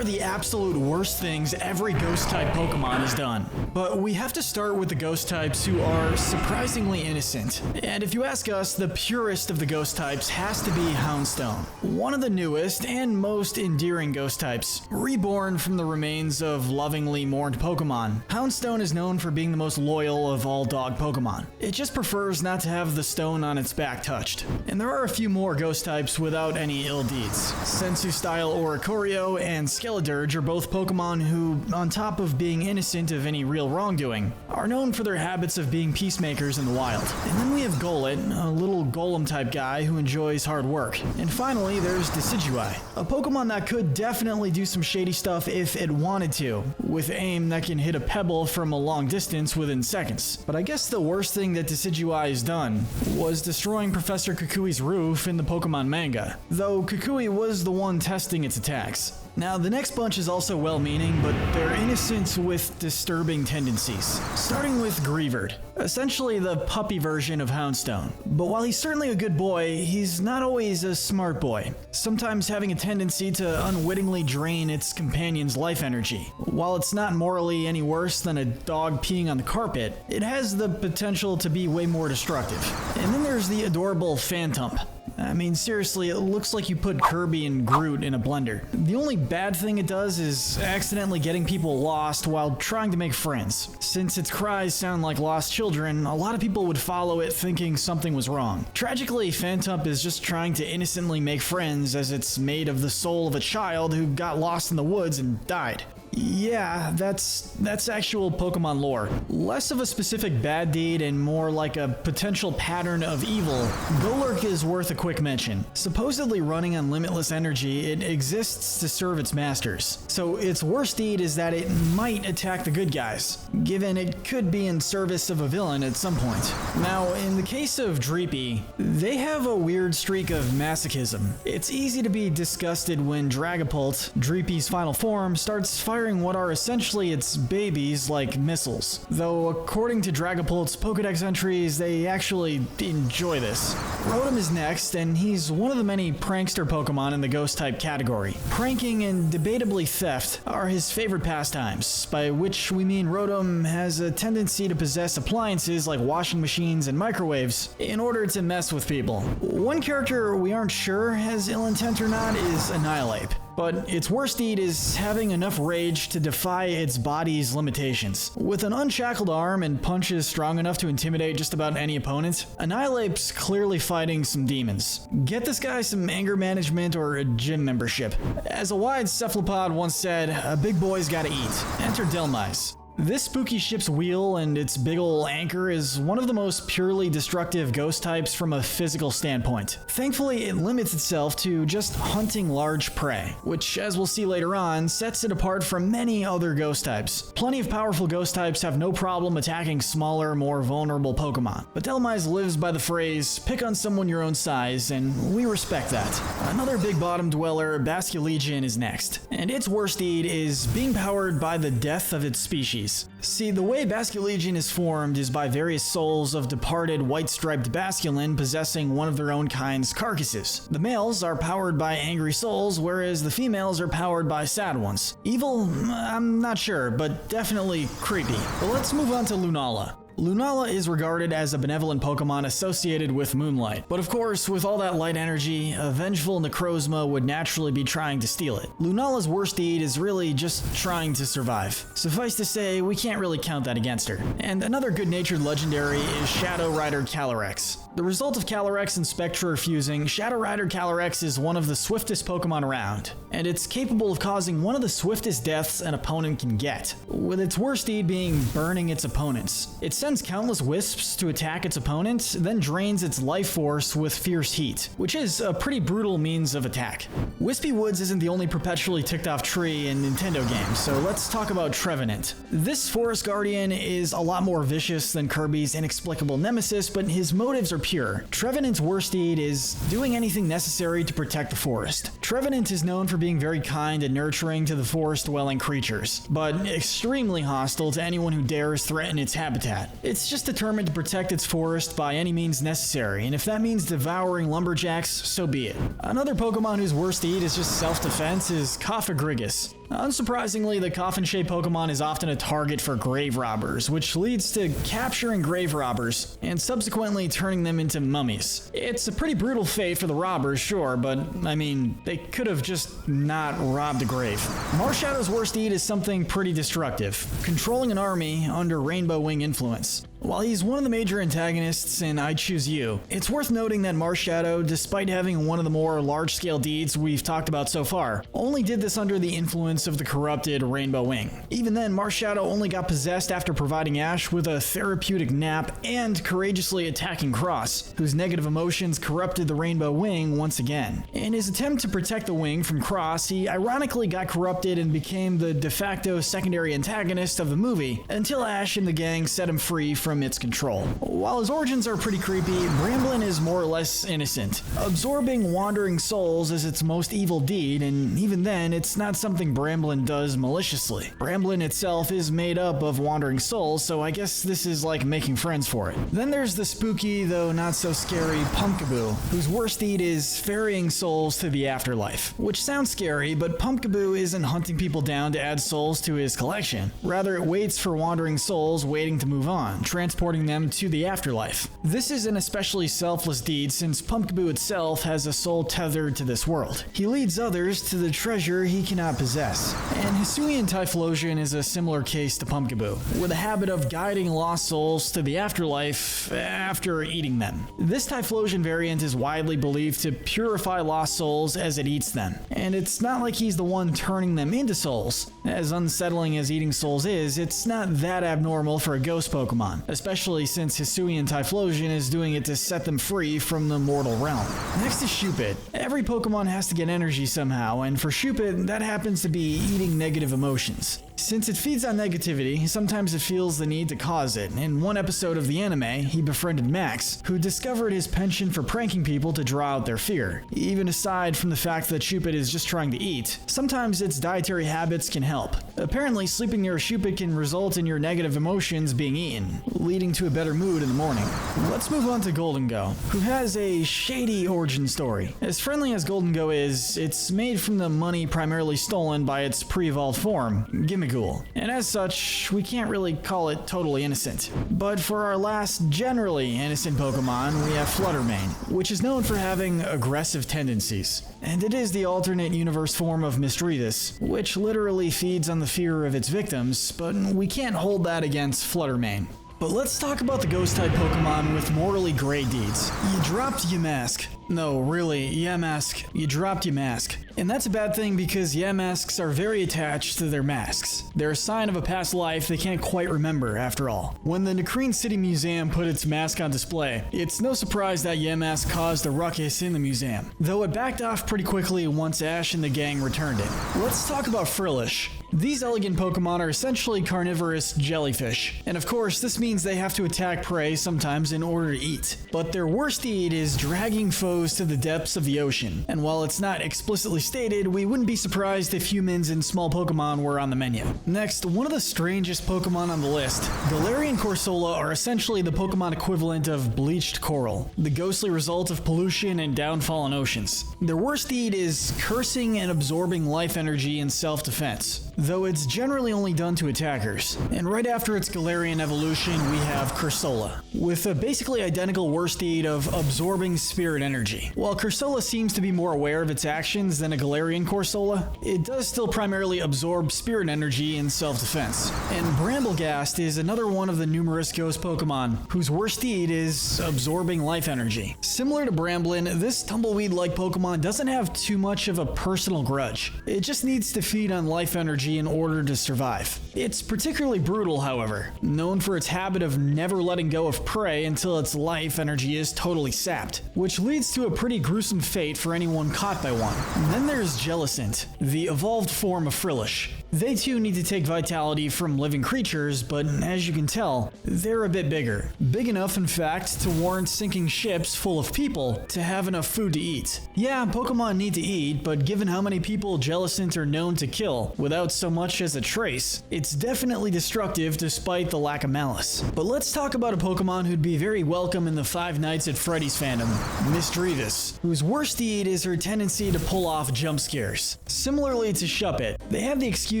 are the absolute worst things every Ghost-Type Pokemon has done. But we have to start with the Ghost-Types who are surprisingly innocent. And if you ask us, the purest of the Ghost-Types has to be Houndstone. One of the newest and most endearing Ghost-Types, reborn from the remains of lovingly mourned Pokemon. Houndstone is known for being the most loyal of all dog Pokemon. It just prefers not to have the stone on its back touched. And there are a few more Ghost-Types without any ill deeds. Sensu-style Oricorio and Skeledirge are both Pokemon who, on top of being innocent of any real wrongdoing, are known for their habits of being peacemakers in the wild. And then we have Golett, a little golem-type guy who enjoys hard work. And finally, there's Decidueye, a Pokemon that could definitely do some shady stuff if it wanted to, with aim that can hit a pebble from a long distance within seconds. But I guess the worst thing that Decidueye has done was destroying Professor Kukui's roof in the Pokemon manga, though Kukui was the one testing its attacks. Now, the next bunch is also well-meaning, but they're innocent with disturbing tendencies. Starting with Greavard, essentially the puppy version of Houndstone. But while he's certainly a good boy, he's not always a smart boy, sometimes having a tendency to unwittingly drain its companion's life energy. While it's not morally any worse than a dog peeing on the carpet, it has the potential to be way more destructive. And then there's the adorable Phantump. I mean, seriously, it looks like you put Kirby and Groot in a blender. The only bad thing it does is accidentally getting people lost while trying to make friends. Since its cries sound like lost children, a lot of people would follow it thinking something was wrong. Tragically, Phantump is just trying to innocently make friends as it's made of the soul of a child who got lost in the woods and died. Yeah, that's actual Pokemon lore. Less of a specific bad deed and more like a potential pattern of evil. Golurk is worth a quick mention. Supposedly running on limitless energy, it exists to serve its masters. So its worst deed is that it might attack the good guys, given it could be in service of a villain at some point. Now, in the case of Dreepy, they have a weird streak of masochism. It's easy to be disgusted when Dragapult, Dreepy's final form, starts firing what are essentially its babies like missiles. Though according to Dragapult's Pokédex entries, they actually enjoy this. Rotom is next, and he's one of the many prankster Pokemon in the Ghost-type category. Pranking and debatably theft are his favorite pastimes, by which we mean Rotom has a tendency to possess appliances like washing machines and microwaves in order to mess with people. One character we aren't sure has ill intent or not is Annihilate. But its worst deed is having enough rage to defy its body's limitations. With an unshackled arm and punches strong enough to intimidate just about any opponent, Annihilate's clearly fighting some demons. Get this guy some anger management or a gym membership. As a wide cephalopod once said, a big boy's gotta eat. Enter Delmise. This spooky ship's wheel and its big ol' anchor is one of the most purely destructive ghost types from a physical standpoint. Thankfully, it limits itself to just hunting large prey, which, as we'll see later on, sets it apart from many other ghost types. Plenty of powerful ghost types have no problem attacking smaller, more vulnerable Pokemon, but Delmise lives by the phrase, pick on someone your own size, and we respect that. Another big bottom dweller, Basculegion, is next, and its worst deed is being powered by the death of its species. See, the way Basculegion is formed is by various souls of departed white-striped Basculin possessing one of their own kind's carcasses. The males are powered by angry souls, whereas the females are powered by sad ones. Evil? I'm not sure, but definitely creepy. But let's move on to Lunala. Lunala is regarded as a benevolent Pokemon associated with moonlight, but of course, with all that light energy, a vengeful Necrozma would naturally be trying to steal it. Lunala's worst deed is really just trying to survive. Suffice to say, we can't really count that against her. And another good-natured legendary is Shadow Rider Calyrex. The result of Calyrex and Spectra fusing, Shadow Rider Calyrex is one of the swiftest Pokemon around, and it's capable of causing one of the swiftest deaths an opponent can get, with its worst deed being burning its opponents. It sends countless wisps to attack its opponent, then drains its life force with fierce heat, which is a pretty brutal means of attack. Wispy Woods isn't the only perpetually ticked off tree in Nintendo games, so let's talk about Trevenant. This Forest Guardian is a lot more vicious than Kirby's inexplicable nemesis, but his motives are pure. Trevenant's worst deed is doing anything necessary to protect the forest. Trevenant is known for being very kind and nurturing to the forest-dwelling creatures, but extremely hostile to anyone who dares threaten its habitat. It's just determined to protect its forest by any means necessary, and if that means devouring lumberjacks, so be it. Another Pokemon whose worst deed is just self-defense is Coffagrigus. Unsurprisingly, the coffin-shaped Pokemon is often a target for grave robbers, which leads to capturing grave robbers and subsequently turning them into mummies. It's a pretty brutal fate for the robbers, sure, but I mean, they could have just not robbed a grave. Marshadow's worst deed is something pretty destructive, controlling an army under Rainbow Wing influence. While he's one of the major antagonists in I Choose You, it's worth noting that Marshadow, despite having one of the more large-scale deeds we've talked about so far, only did this under the influence of the corrupted Rainbow Wing. Even then, Marshadow only got possessed after providing Ash with a therapeutic nap and courageously attacking Cross, whose negative emotions corrupted the Rainbow Wing once again. In his attempt to protect the Wing from Cross, he ironically got corrupted and became the de facto secondary antagonist of the movie, until Ash and the gang set him free from its control. While his origins are pretty creepy, Bramblin is more or less innocent. Absorbing wandering souls is its most evil deed, and even then, it's not something Bramblin does maliciously. Bramblin itself is made up of wandering souls, so I guess this is like making friends for it. Then there's the spooky, though not so scary, Pumpkaboo, whose worst deed is ferrying souls to the afterlife. Which sounds scary, but Pumpkaboo isn't hunting people down to add souls to his collection. Rather, it waits for wandering souls waiting to move on, transporting them to the afterlife. This is an especially selfless deed since Pumpkaboo itself has a soul tethered to this world. He leads others to the treasure he cannot possess. And Hisuian Typhlosion is a similar case to Pumpkaboo, with a habit of guiding lost souls to the afterlife after eating them. This Typhlosion variant is widely believed to purify lost souls as it eats them, and it's not like he's the one turning them into souls. As unsettling as eating souls is, it's not that abnormal for a ghost Pokemon, especially since Hisuian Typhlosion is doing it to set them free from the mortal realm. Next is Shyr. Every Pokemon has to get energy somehow, and for Shyr, that happens to be eating negative emotions. Since it feeds on negativity, sometimes it feels the need to cause it. In one episode of the anime, he befriended Max, who discovered his penchant for pranking people to draw out their fear. Even aside from the fact that Shyr is just trying to eat, sometimes its dietary habits can help. Apparently, sleeping near a Shyr can result in your negative emotions being eaten, leading to a better mood in the morning. Let's move on to Goldengo, who has a shady origin story. As friendly as Goldengo is, it's made from the money primarily stolen by its pre-evolved form, Gimmighoul. And as such, we can't really call it totally innocent. But for our last generally innocent Pokemon, we have Fluttermane, which is known for having aggressive tendencies. And it is the alternate universe form of Misdreavus, which literally feeds on the fear of its victims, but we can't hold that against Fluttermane. But let's talk about the Ghost-Type Pokemon with morally gray deeds. You dropped Yamask. No, really, Yamask. You dropped Yamask. And that's a bad thing because Yamasks are very attached to their masks. They're a sign of a past life they can't quite remember, after all. When the Nakreen City Museum put its mask on display, it's no surprise that Yamask caused a ruckus in the museum, though it backed off pretty quickly once Ash and the gang returned it. Let's talk about Frillish. These elegant Pokemon are essentially carnivorous jellyfish, and of course this means they have to attack prey sometimes in order to eat. But their worst deed is dragging foes to the depths of the ocean, and while it's not explicitly stated, we wouldn't be surprised if humans and small Pokemon were on the menu. Next, one of the strangest Pokemon on the list. Galarian Corsola are essentially the Pokemon equivalent of bleached coral, the ghostly result of pollution and downfall in oceans. Their worst deed is cursing and absorbing life energy in self-defense, though it's generally only done to attackers. And right after its Galarian evolution, we have Corsola, with a basically identical worst deed of absorbing spirit energy. While Corsola seems to be more aware of its actions than a Galarian Corsola, it does still primarily absorb spirit energy in self-defense. And Bramblegast is another one of the numerous ghost Pokemon whose worst deed is absorbing life energy. Similar to Bramblin, this tumbleweed-like Pokemon doesn't have too much of a personal grudge. It just needs to feed on life energy in order to survive. It's particularly brutal, however, known for its habit of never letting go of prey until its life energy is totally sapped, which leads to a pretty gruesome fate for anyone caught by one. And then there's Jellicent, the evolved form of Frillish. They too need to take vitality from living creatures, but as you can tell, they're a bit bigger. Big enough, in fact, to warrant sinking ships full of people to have enough food to eat. Yeah, Pokemon need to eat, but given how many people Jellicent are known to kill without so much as a trace, it's definitely destructive despite the lack of malice. But let's talk about a Pokemon who'd be very welcome in the Five Nights at Freddy's fandom, Misdreavus, whose worst deed is her tendency to pull off jump scares. Similarly to Shuppet, they have the excuse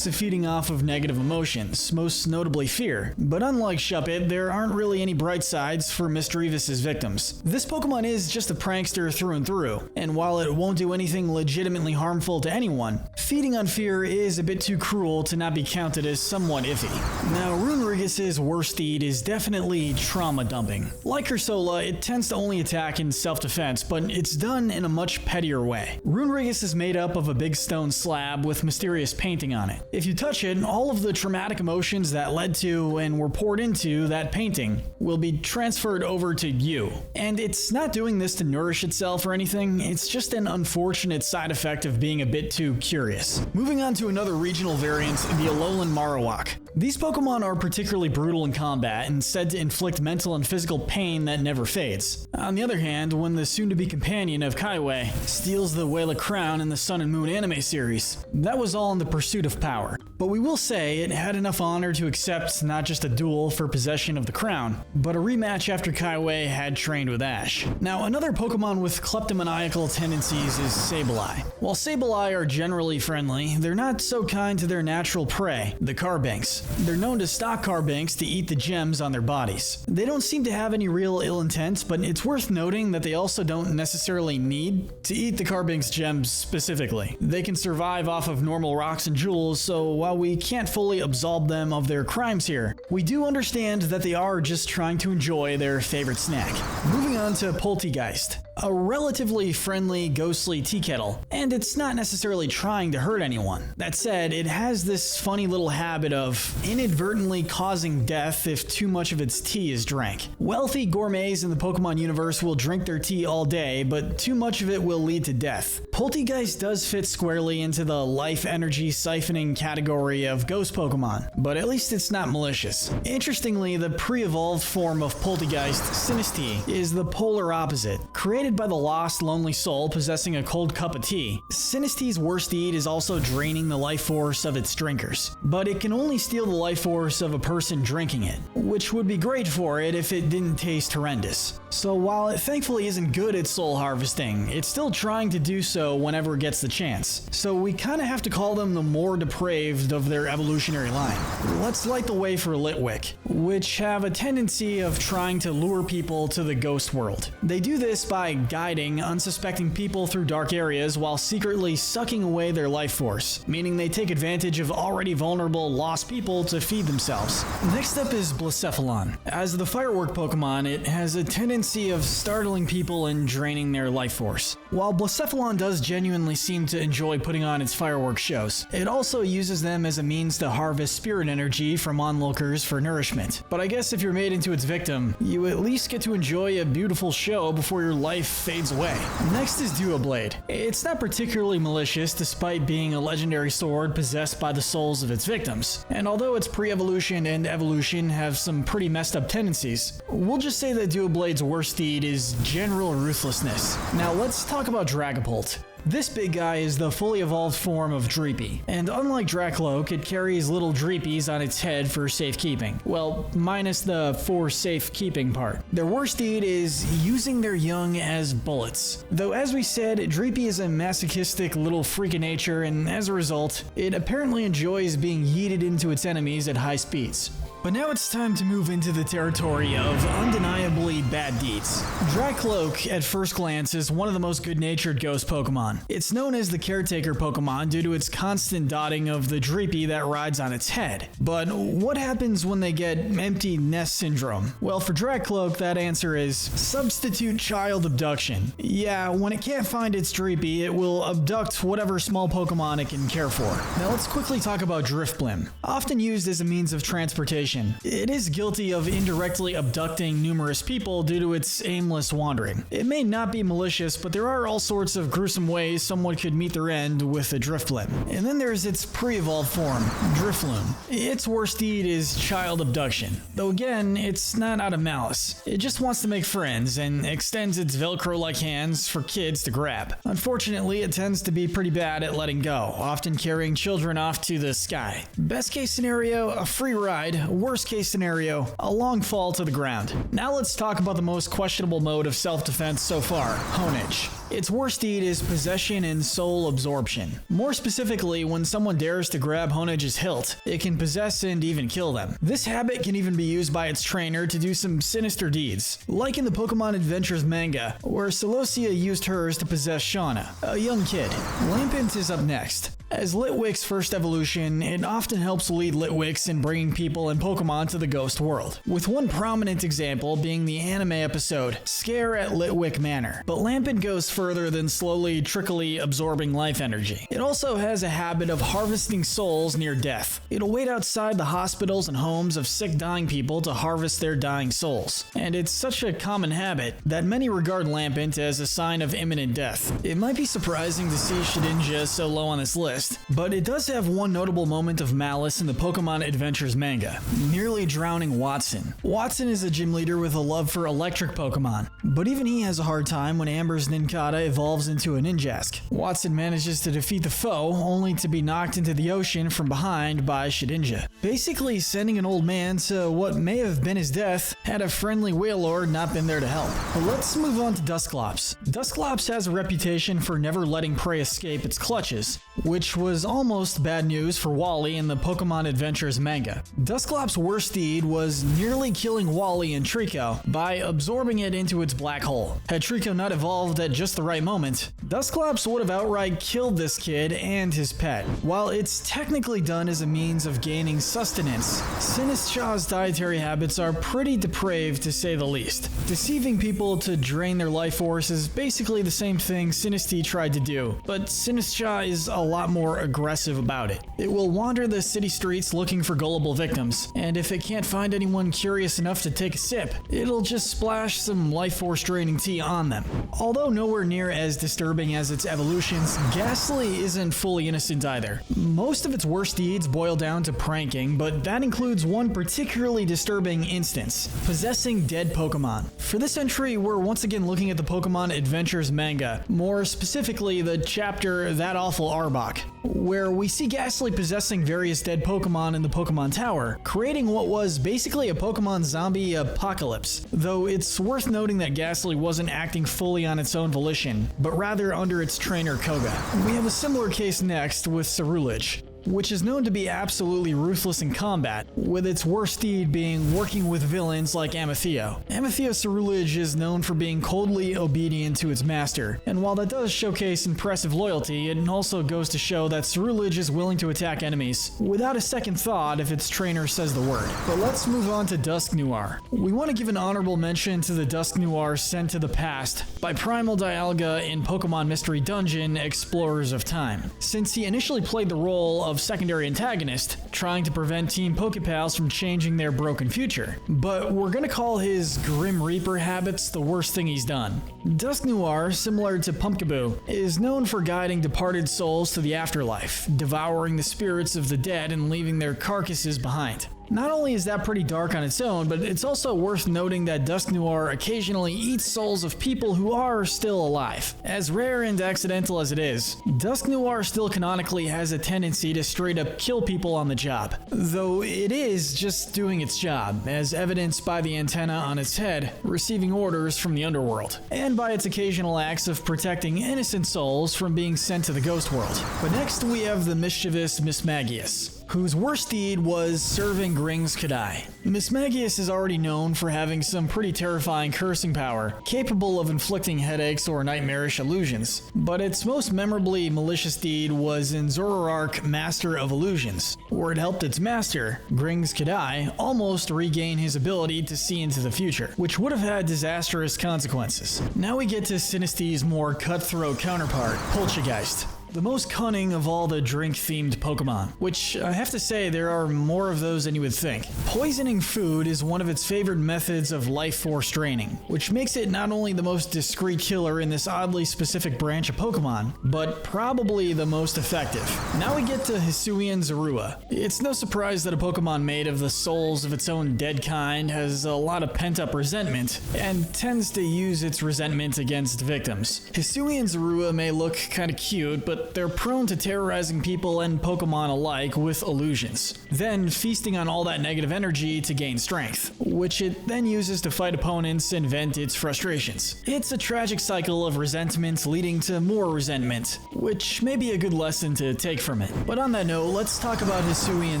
of feeding off of negative emotions, most notably fear. But unlike Shuppet, there aren't really any bright sides for Misdreavus' victims. This Pokemon is just a prankster through and through, and while it won't do anything legitimately harmful to anyone, feeding on fear is a bit too cruel to not be counted as somewhat iffy. Now, Runerigus' worst deed is definitely trauma dumping. Like Ursola, it tends to only attack in self-defense, but it's done in a much pettier way. Runerigus is made up of a big stone slab with mysterious painting on it. If you touch it, all of the traumatic emotions that led to and were poured into that painting will be transferred over to you. And it's not doing this to nourish itself or anything, it's just an unfortunate side effect of being a bit too curious. Moving on to another regional variant, the Alolan Marowak. These Pokemon are particularly brutal in combat and said to inflict mental and physical pain that never fades. On the other hand, when the soon-to-be companion of Kaiway steals the Wayla crown in the Sun and Moon anime series, that was all in the pursuit of power. But we will say it had enough honor to accept not just a duel for possession of the crown, but a rematch after Kaiway had trained with Ash. Now, another Pokemon with kleptomaniacal tendencies is Sableye. While Sableye are generally friendly, they're not so kind to their natural prey, the Carbanks. They're known to stalk Carbanks to eat the gems on their bodies. They don't seem to have any real ill intent, but it's worth noting that they also don't necessarily need to eat the Carbanks gems specifically. They can survive off of normal rocks and jewels, so while we can't fully absolve them of their crimes here, we do understand that they are just trying to enjoy their favorite snack. Moving on to Poltegeist, a relatively friendly, ghostly tea kettle, and it's not necessarily trying to hurt anyone. That said, it has this funny little habit of inadvertently causing death if too much of its tea is drank. Wealthy gourmets in the Pokemon universe will drink their tea all day, but too much of it will lead to death. Poltegeist does fit squarely into the life energy siphoning category of ghost Pokemon, but at least it's not malicious. Interestingly, the pre-evolved form of Poltegeist, Sinistea, is the polar opposite. Created by the lost, lonely soul possessing a cold cup of tea, Sinestea's worst deed is also draining the life force of its drinkers. But it can only steal the life force of a person drinking it, which would be great for it if it didn't taste horrendous. So while it thankfully isn't good at soul harvesting, it's still trying to do so whenever it gets the chance. So we kinda have to call them the more depraved of their evolutionary line. Let's light the way for Litwick, which have a tendency of trying to lure people to the ghost world. They do this by guiding unsuspecting people through dark areas while secretly sucking away their life force, meaning they take advantage of already vulnerable, lost people to feed themselves. Next up is Blacephalon. As the firework Pokemon, it has a tendency of startling people and draining their life force. While Blacephalon does genuinely seem to enjoy putting on its fireworks shows, it also uses them as a means to harvest spirit energy from onlookers for nourishment. But I guess if you're made into its victim, you at least get to enjoy a beautiful show before your life fades away. Next is Duoblade. It's not particularly malicious despite being a legendary sword possessed by the souls of its victims, and although its pre-evolution and evolution have some pretty messed up tendencies, we'll just say that Duoblade's worst deed is general ruthlessness. Now let's talk about Dragapult. This big guy is the fully evolved form of Dreepy, and unlike Dracloak, it carries little Dreepies on its head for safekeeping. Well, minus the for safekeeping part. Their worst deed is using their young as bullets. Though as we said, Dreepy is a masochistic little freak of nature, and as a result, it apparently enjoys being yeeted into its enemies at high speeds. But now it's time to move into the territory of undeniably bad deeds. Dracloak, at first glance, is one of the most good-natured ghost Pokemon. It's known as the caretaker Pokemon due to its constant dotting of the Dreepy that rides on its head. But what happens when they get empty nest syndrome? Well, for Dracloak, that answer is substitute child abduction. Yeah, when it can't find its Dreepy, it will abduct whatever small Pokemon it can care for. Now let's quickly talk about Drifblim. Often used as a means of transportation evolution. It is guilty of indirectly abducting numerous people due to its aimless wandering. It may not be malicious, but there are all sorts of gruesome ways someone could meet their end with a Drifblim. And then there's its pre-evolved form, Drifloon. Its worst deed is child abduction, though again, it's not out of malice. It just wants to make friends and extends its Velcro-like hands for kids to grab. Unfortunately, it tends to be pretty bad at letting go, often carrying children off to the sky. Best case scenario, a free ride. Worst case scenario, a long fall to the ground. Now let's talk about the most questionable mode of self-defense so far, honage. Its worst deed is possession and soul absorption. More specifically, when someone dares to grab Honage's hilt, it can possess and even kill them. This habit can even be used by its trainer to do some sinister deeds, like in the Pokemon Adventures manga, where Celosia used hers to possess Shauna, a young kid. Lampent is up next. As Litwick's first evolution, it often helps lead Litwicks in bringing people and Pokemon to the Ghost World, with one prominent example being the anime episode Scare at Litwick Manor. But Lampent goes further than slowly, trickily absorbing life energy. It also has a habit of harvesting souls near death. It'll wait outside the hospitals and homes of sick dying people to harvest their dying souls. And it's such a common habit that many regard Lampent as a sign of imminent death. It might be surprising to see Shedinja so low on this list, but it does have one notable moment of malice in the Pokemon Adventures manga, nearly drowning Watson. Watson is a gym leader with a love for electric Pokemon, but even he has a hard time when Amber's Nincada evolves into a Ninjask. Watson manages to defeat the foe, only to be knocked into the ocean from behind by Shedinja, basically sending an old man to what may have been his death had a friendly Wailord not been there to help. But let's move on to Dusclops. Dusclops has a reputation for never letting prey escape its clutches, which was almost bad news for Wally in the Pokemon Adventures manga. Dusclops' worst deed was nearly killing Wally and Trico by absorbing it into its black hole. Had Trico not evolved at just the right moment, Dusclops would have outright killed this kid and his pet. While it's technically done as a means of gaining sustenance, Sinistcha's dietary habits are pretty depraved to say the least. Deceiving people to drain their life force is basically the same thing Sinistea tried to do, but Sinistcha is a lot more aggressive about it. It will wander the city streets looking for gullible victims, and if it can't find anyone curious enough to take a sip, it'll just splash some life force draining tea on them. Although nowhere near as disturbing as its evolutions, Ghastly isn't fully innocent either. Most of its worst deeds boil down to pranking, but that includes one particularly disturbing instance: possessing dead Pokemon. For this entry, we're once again looking at the Pokemon Adventures manga, more specifically the chapter That Awful Arbok, where we see Ghastly possessing various dead Pokemon in the Pokemon Tower, creating what was basically a Pokemon zombie apocalypse, though it's worth noting that Ghastly wasn't acting fully on its own volition, but rather under its trainer Koga. We have a similar case next with Ceruledge, which is known to be absolutely ruthless in combat, with its worst deed being working with villains like Amatheo. Amatheo Ceruledge is known for being coldly obedient to its master, and while that does showcase impressive loyalty, it also goes to show that Ceruledge is willing to attack enemies without a second thought if its trainer says the word. But let's move on to Dusknoir. We want to give an honorable mention to the Dusknoir sent to the past by Primal Dialga in Pokemon Mystery Dungeon Explorers of Time, since he initially played the role of secondary antagonist, trying to prevent Team Pokepals from changing their broken future. But we're gonna call his Grim Reaper habits the worst thing he's done. Dusknoir, similar to Pumpkaboo, is known for guiding departed souls to the afterlife, devouring the spirits of the dead and leaving their carcasses behind. Not only is that pretty dark on its own, but it's also worth noting that Dusknoir occasionally eats souls of people who are still alive. As rare and accidental as it is, Dusknoir still canonically has a tendency to straight up kill people on the job, though it is just doing its job, as evidenced by the antenna on its head receiving orders from the underworld, and by its occasional acts of protecting innocent souls from being sent to the Ghost World. But next we have the mischievous Mismagius, whose worst deed was serving Grings Kadai. Mismagius is already known for having some pretty terrifying cursing power, capable of inflicting headaches or nightmarish illusions, but its most memorably malicious deed was in Zoroark Master of Illusions, where it helped its master, Grings Kadai, almost regain his ability to see into the future, which would have had disastrous consequences. Now we get to Sinistcha's more cutthroat counterpart, Poltergeist. the most cunning of all the drink-themed Pokemon, which I have to say there are more of those than you would think. Poisoning food is one of its favorite methods of life force draining, which makes it not only the most discreet killer in this oddly specific branch of Pokemon, but probably the most effective. Now we get to Hisuian Zorua. It's no surprise that a Pokemon made of the souls of its own dead kind has a lot of pent-up resentment, and tends to use its resentment against victims. Hisuian Zorua may look kinda cute, but they're prone to terrorizing people and Pokemon alike with illusions, then feasting on all that negative energy to gain strength, which it then uses to fight opponents and vent its frustrations. It's a tragic cycle of resentment leading to more resentment, which may be a good lesson to take from it. But on that note, let's talk about Hisuian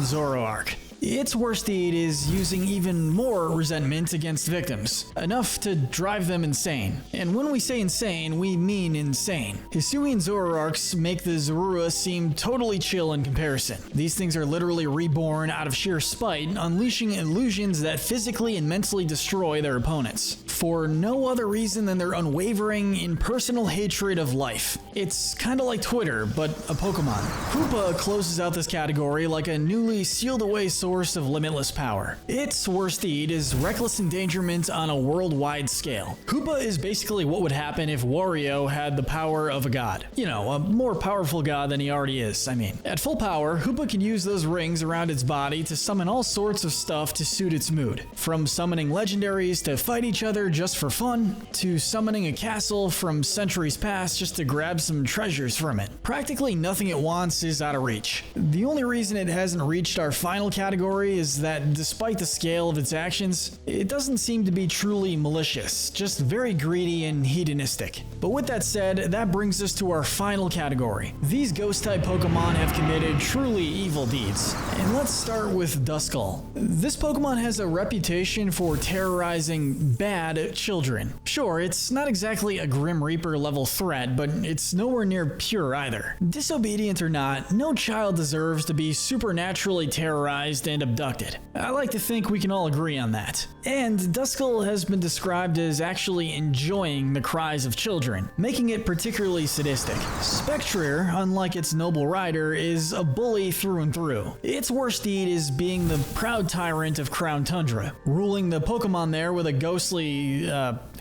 Zoroark. Its worst deed is using even more resentment against victims, enough to drive them insane. And when we say insane, we mean insane. Hisuian Zoroarks make the Zorua seem totally chill in comparison. These things are literally reborn out of sheer spite, unleashing illusions that physically and mentally destroy their opponents, for no other reason than their unwavering, impersonal hatred of life. It's kinda like Twitter, but a Pokemon. Hoopa closes out this category like a newly sealed away source of limitless power. Its worst deed is reckless endangerment on a worldwide scale. Hoopa is basically what would happen if Wario had the power of a god. You know, a more powerful god than he already is, I mean. At full power, Hoopa can use those rings around its body to summon all sorts of stuff to suit its mood. From summoning legendaries to fight each other just for fun, to summoning a castle from centuries past just to grab some treasures from it. Practically nothing it wants is out of reach. The only reason it hasn't reached our final category is that despite the scale of its actions, it doesn't seem to be truly malicious, just very greedy and hedonistic. But with that said, that brings us to our final category. These Ghost-Type Pokemon have committed truly evil deeds. And let's start with Duskull. This Pokemon has a reputation for terrorizing bad children. Sure, it's not exactly a Grim Reaper level threat, but it's nowhere near pure either. Disobedient or not, no child deserves to be supernaturally terrorized and abducted. I like to think we can all agree on that. And Duskull has been described as actually enjoying the cries of children, making it particularly sadistic. Spectrier, unlike its noble rider, is a bully through and through. Its worst deed is being the proud tyrant of Crown Tundra, ruling the Pokemon there with a ghostly,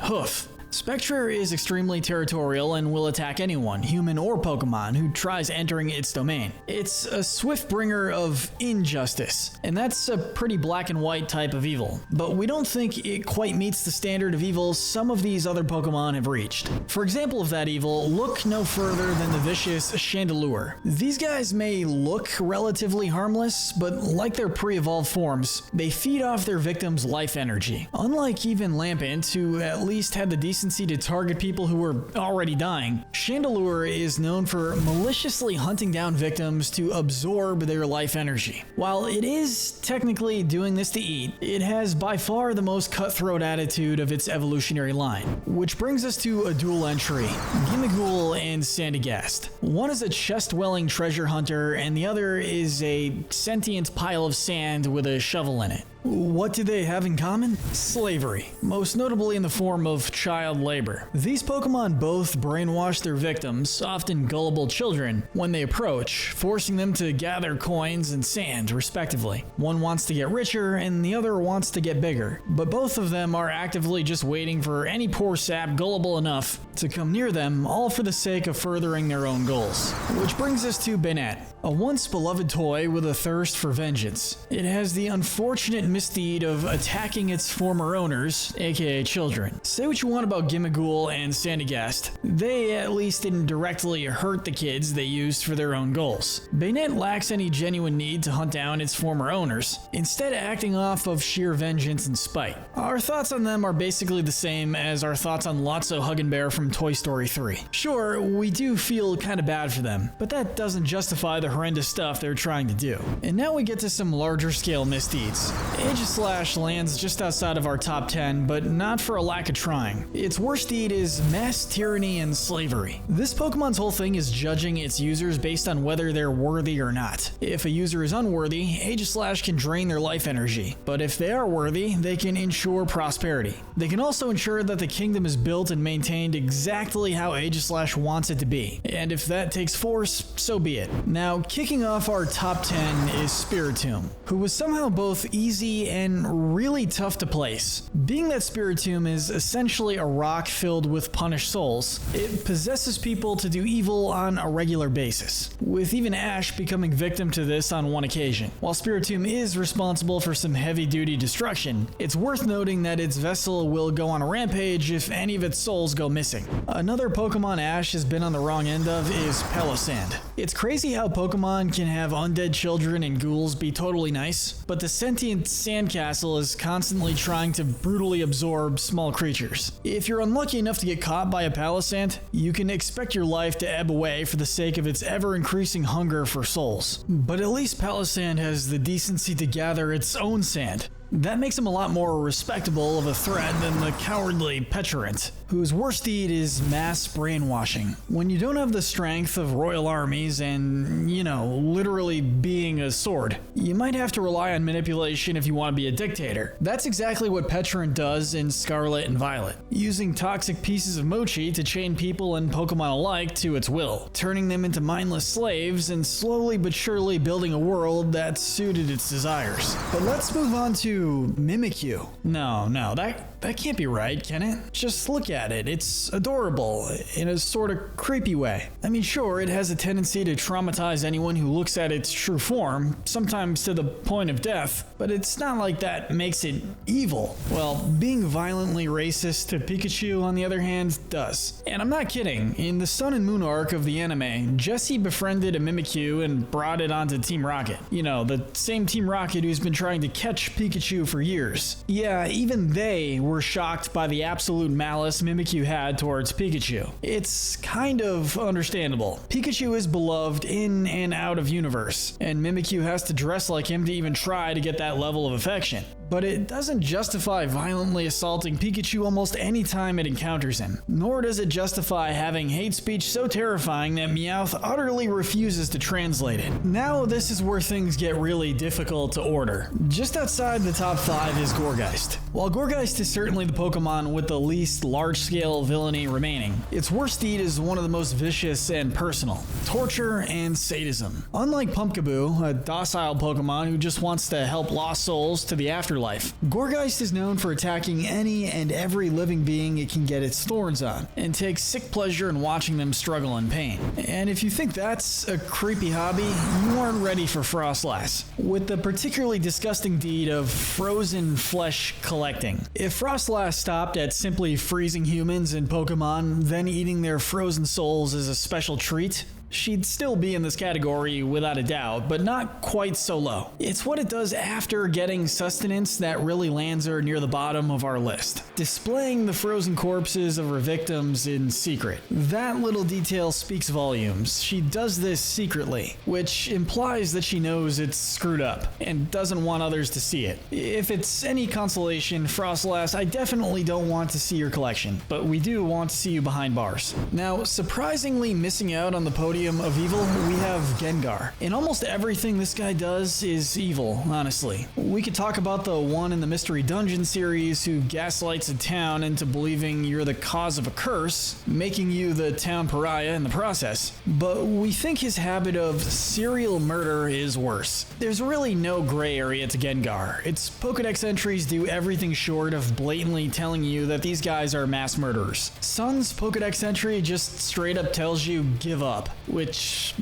hoof. Spectrier is extremely territorial and will attack anyone, human or Pokemon, who tries entering its domain. It's a swift bringer of injustice, and that's a pretty black and white type of evil. But we don't think it quite meets the standard of evil some of these other Pokemon have reached. For example of that evil, look no further than the vicious Chandelure. These guys may look relatively harmless, but like their pre-evolved forms, they feed off their victims' life energy. Unlike even Lampent, who at least had the decency to target people who were already dying, Chandelure is known for maliciously hunting down victims to absorb their life energy. While it is technically doing this to eat, it has by far the most cutthroat attitude of its evolutionary line. Which brings us to a dual entry, Gimmighoul and Sandygast. One is a chest-welling treasure hunter, and the other is a sentient pile of sand with a shovel in it. What do they have in common? Slavery, most notably in the form of child labor. These Pokemon both brainwash their victims, often gullible children, when they approach, forcing them to gather coins and sand, respectively. One wants to get richer, and the other wants to get bigger, but both of them are actively just waiting for any poor sap gullible enough to come near them, all for the sake of furthering their own goals. Which brings us to Banette, a once beloved toy with a thirst for vengeance. It has the unfortunate misdeed of attacking its former owners, aka children. Say what you want about Gimmighoul and Sandygast, they at least didn't directly hurt the kids they used for their own goals. Banette lacks any genuine need to hunt down its former owners, instead acting off of sheer vengeance and spite. Our thoughts on them are basically the same as our thoughts on Lotso Huggenbear from Toy Story 3. Sure, we do feel kinda bad for them, but that doesn't justify the horrendous stuff they're trying to do. And now we get to some larger scale misdeeds. Aegislash lands just outside of our top 10, but not for a lack of trying. Its worst deed is mass tyranny and slavery. This Pokemon's whole thing is judging its users based on whether they're worthy or not. If a user is unworthy, Aegislash can drain their life energy, but if they are worthy, they can ensure prosperity. They can also ensure that the kingdom is built and maintained exactly how Aegislash wants it to be, and if that takes force, so be it. Now, kicking off our top 10 is Spiritomb, who was somehow both easy and really tough to place. Being that Spiritomb is essentially a rock filled with punished souls, it possesses people to do evil on a regular basis, with even Ash becoming victim to this on one occasion. While Spiritomb is responsible for some heavy-duty destruction, it's worth noting that its vessel will go on a rampage if any of its souls go missing. Another Pokemon Ash has been on the wrong end of is Palossand. It's crazy how Pokemon can have undead children and ghouls be totally nice, but the sentient sandcastle is constantly trying to brutally absorb small creatures. If you're unlucky enough to get caught by a Palossand, you can expect your life to ebb away for the sake of its ever-increasing hunger for souls. But at least Palossand has the decency to gather its own sand. That makes him a lot more respectable of a threat than the cowardly Petulant, whose worst deed is mass brainwashing. When you don't have the strength of royal armies and, literally being a sword, you might have to rely on manipulation if you want to be a dictator. That's exactly what Petulant does in Scarlet and Violet, using toxic pieces of mochi to chain people and Pokemon alike to its will, turning them into mindless slaves and slowly but surely building a world that suited its desires. But let's move on to Mimikyu. No, that can't be right, can it? Just look at it. It's adorable in a sort of creepy way. I mean, sure, it has a tendency to traumatize anyone who looks at its true form, sometimes to the point of death, but it's not like that makes it evil. Well, being violently racist to Pikachu, on the other hand, does. And I'm not kidding. In the Sun and Moon arc of the anime, Jessie befriended a Mimikyu and brought it onto Team Rocket. The same Team Rocket who's been trying to catch Pikachu for years. Yeah, even they were shocked by the absolute malice Mimikyu had towards Pikachu. It's kind of understandable. Pikachu is beloved in and out of universe, and Mimikyu has to dress like him to even try to get that level of affection. But it doesn't justify violently assaulting Pikachu almost any time it encounters him. Nor does it justify having hate speech so terrifying that Meowth utterly refuses to translate it. Now this is where things get really difficult to order. Just outside the top 5 is Gourgeist. While Gourgeist is certainly the Pokemon with the least large-scale villainy remaining, its worst deed is one of the most vicious and personal: torture and sadism. Unlike Pumpkaboo, a docile Pokemon who just wants to help lost souls to the afterlife, Gourgeist is known for attacking any and every living being it can get its thorns on, and takes sick pleasure in watching them struggle in pain. And if you think that's a creepy hobby, you aren't ready for Frostlass, with the particularly disgusting deed of frozen flesh collecting. If Frostlass stopped at simply freezing humans and Pokemon, then eating their frozen souls as a special treat, she'd still be in this category without a doubt, but not quite so low. It's what it does after getting sustenance that really lands her near the bottom of our list, displaying the frozen corpses of her victims in secret. That little detail speaks volumes. She does this secretly, which implies that she knows it's screwed up and doesn't want others to see it. If it's any consolation, Frostlass, I definitely don't want to see your collection, but we do want to see you behind bars. Now, surprisingly missing out on the podium of evil, we have Gengar. In almost everything this guy does is evil, honestly. We could talk about the one in the Mystery Dungeon series who gaslights a town into believing you're the cause of a curse, making you the town pariah in the process. But we think his habit of serial murder is worse. There's really no gray area to Gengar. Its Pokédex entries do everything short of blatantly telling you that these guys are mass murderers. Sun's Pokédex entry just straight up tells you give up, which,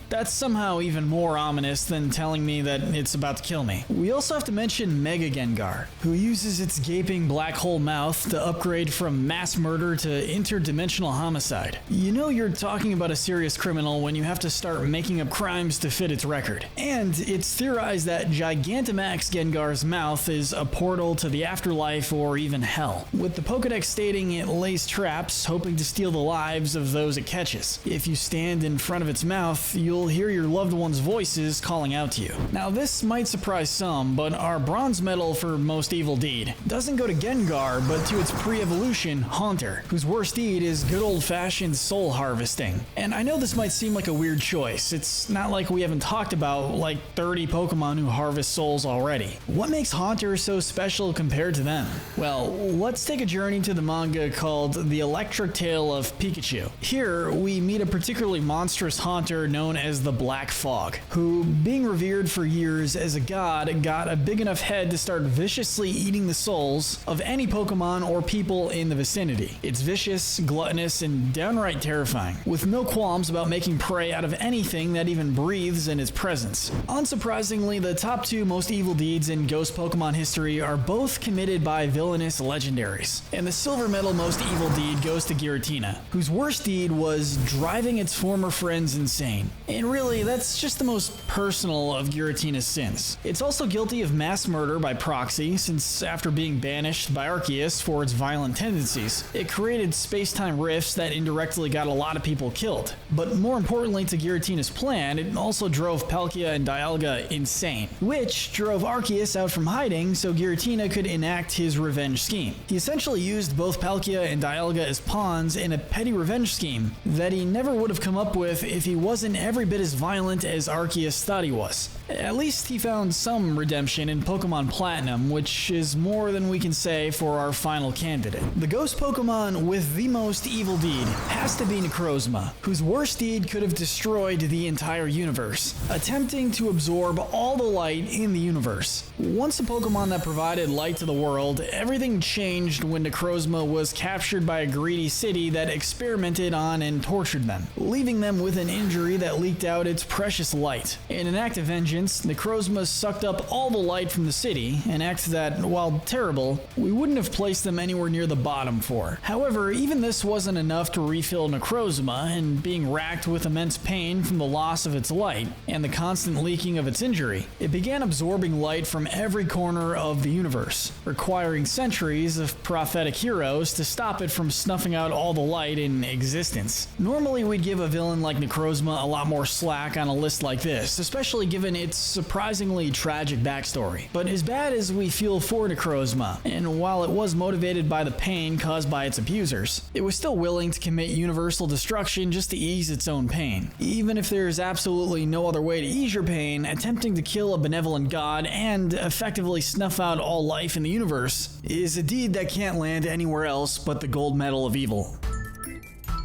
that's somehow even more ominous than telling me that it's about to kill me. We also have to mention Mega Gengar, who uses its gaping black hole mouth to upgrade from mass murder to interdimensional homicide. You know you're talking about a serious criminal when you have to start making up crimes to fit its record. And it's theorized that Gigantamax Gengar's mouth is a portal to the afterlife or even hell, with the Pokédex stating it lays traps hoping to steal the lives of those it catches. If you stand in in front of its mouth, you'll hear your loved one's voices calling out to you. Now this might surprise some, but our bronze medal for most evil deed doesn't go to Gengar, but to its pre-evolution, Haunter, whose worst deed is good old-fashioned soul harvesting. And I know this might seem like a weird choice. It's not like we haven't talked about like 30 Pokemon who harvest souls already. What makes Haunter so special compared to them? Well, let's take a journey to the manga called The Electric Tale of Pikachu. Here, we meet a particularly monstrous Haunter known as the Black Fog, who, being revered for years as a god, got a big enough head to start viciously eating the souls of any Pokemon or people in the vicinity. It's vicious, gluttonous, and downright terrifying, with no qualms about making prey out of anything that even breathes in its presence. Unsurprisingly, the top two most evil deeds in Ghost Pokemon history are both committed by villainous legendaries, and the silver medal most evil deed goes to Giratina, whose worst deed was driving its former friends insane. And really, that's just the most personal of Giratina's sins. It's also guilty of mass murder by proxy, since after being banished by Arceus for its violent tendencies, it created space-time rifts that indirectly got a lot of people killed. But more importantly to Giratina's plan, it also drove Palkia and Dialga insane, which drove Arceus out from hiding so Giratina could enact his revenge scheme. He essentially used both Palkia and Dialga as pawns in a petty revenge scheme that he never would have come up with if he wasn't every bit as violent as Arceus thought he was. At least he found some redemption in Pokemon Platinum, which is more than we can say for our final candidate. The Ghost Pokemon with the most evil deed has to be Necrozma, whose worst deed could have destroyed the entire universe, attempting to absorb all the light in the universe. Once a Pokemon that provided light to the world, everything changed when Necrozma was captured by a greedy city that experimented on and tortured them, leaving them with an injury that leaked out its precious light. In an act of vengeance, Necrozma sucked up all the light from the city, an act that, while terrible, we wouldn't have placed them anywhere near the bottom for. However, even this wasn't enough to refill Necrozma, and being racked with immense pain from the loss of its light and the constant leaking of its injury, it began absorbing light from every corner of the universe, requiring centuries of prophetic heroes to stop it from snuffing out all the light in existence. Normally we'd give a villain like Necrozma a lot more slack on a list like this, especially given its surprisingly tragic backstory. But as bad as we feel for Necrozma, and while it was motivated by the pain caused by its abusers, it was still willing to commit universal destruction just to ease its own pain. Even if there's absolutely no other way to ease your pain, attempting to kill a benevolent god and effectively snuff out all life in the universe is a deed that can't land anywhere else but the gold medal of evil.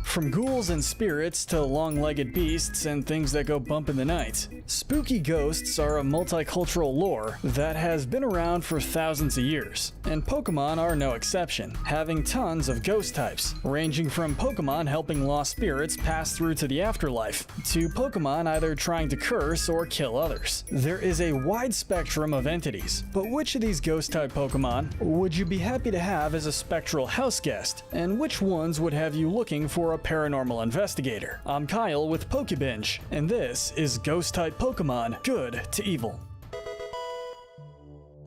From ghouls and spirits to long-legged beasts and things that go bump in the night, spooky ghosts are a multicultural lore that has been around for thousands of years, and Pokemon are no exception, having tons of ghost types, ranging from Pokemon helping lost spirits pass through to the afterlife, to Pokemon either trying to curse or kill others. There is a wide spectrum of entities, but which of these ghost-type Pokemon would you be happy to have as a spectral house guest, and which ones would have you looking for a paranormal investigator? I'm Kyle with Binge, and this is Ghost-Type Pokemon Good to Evil.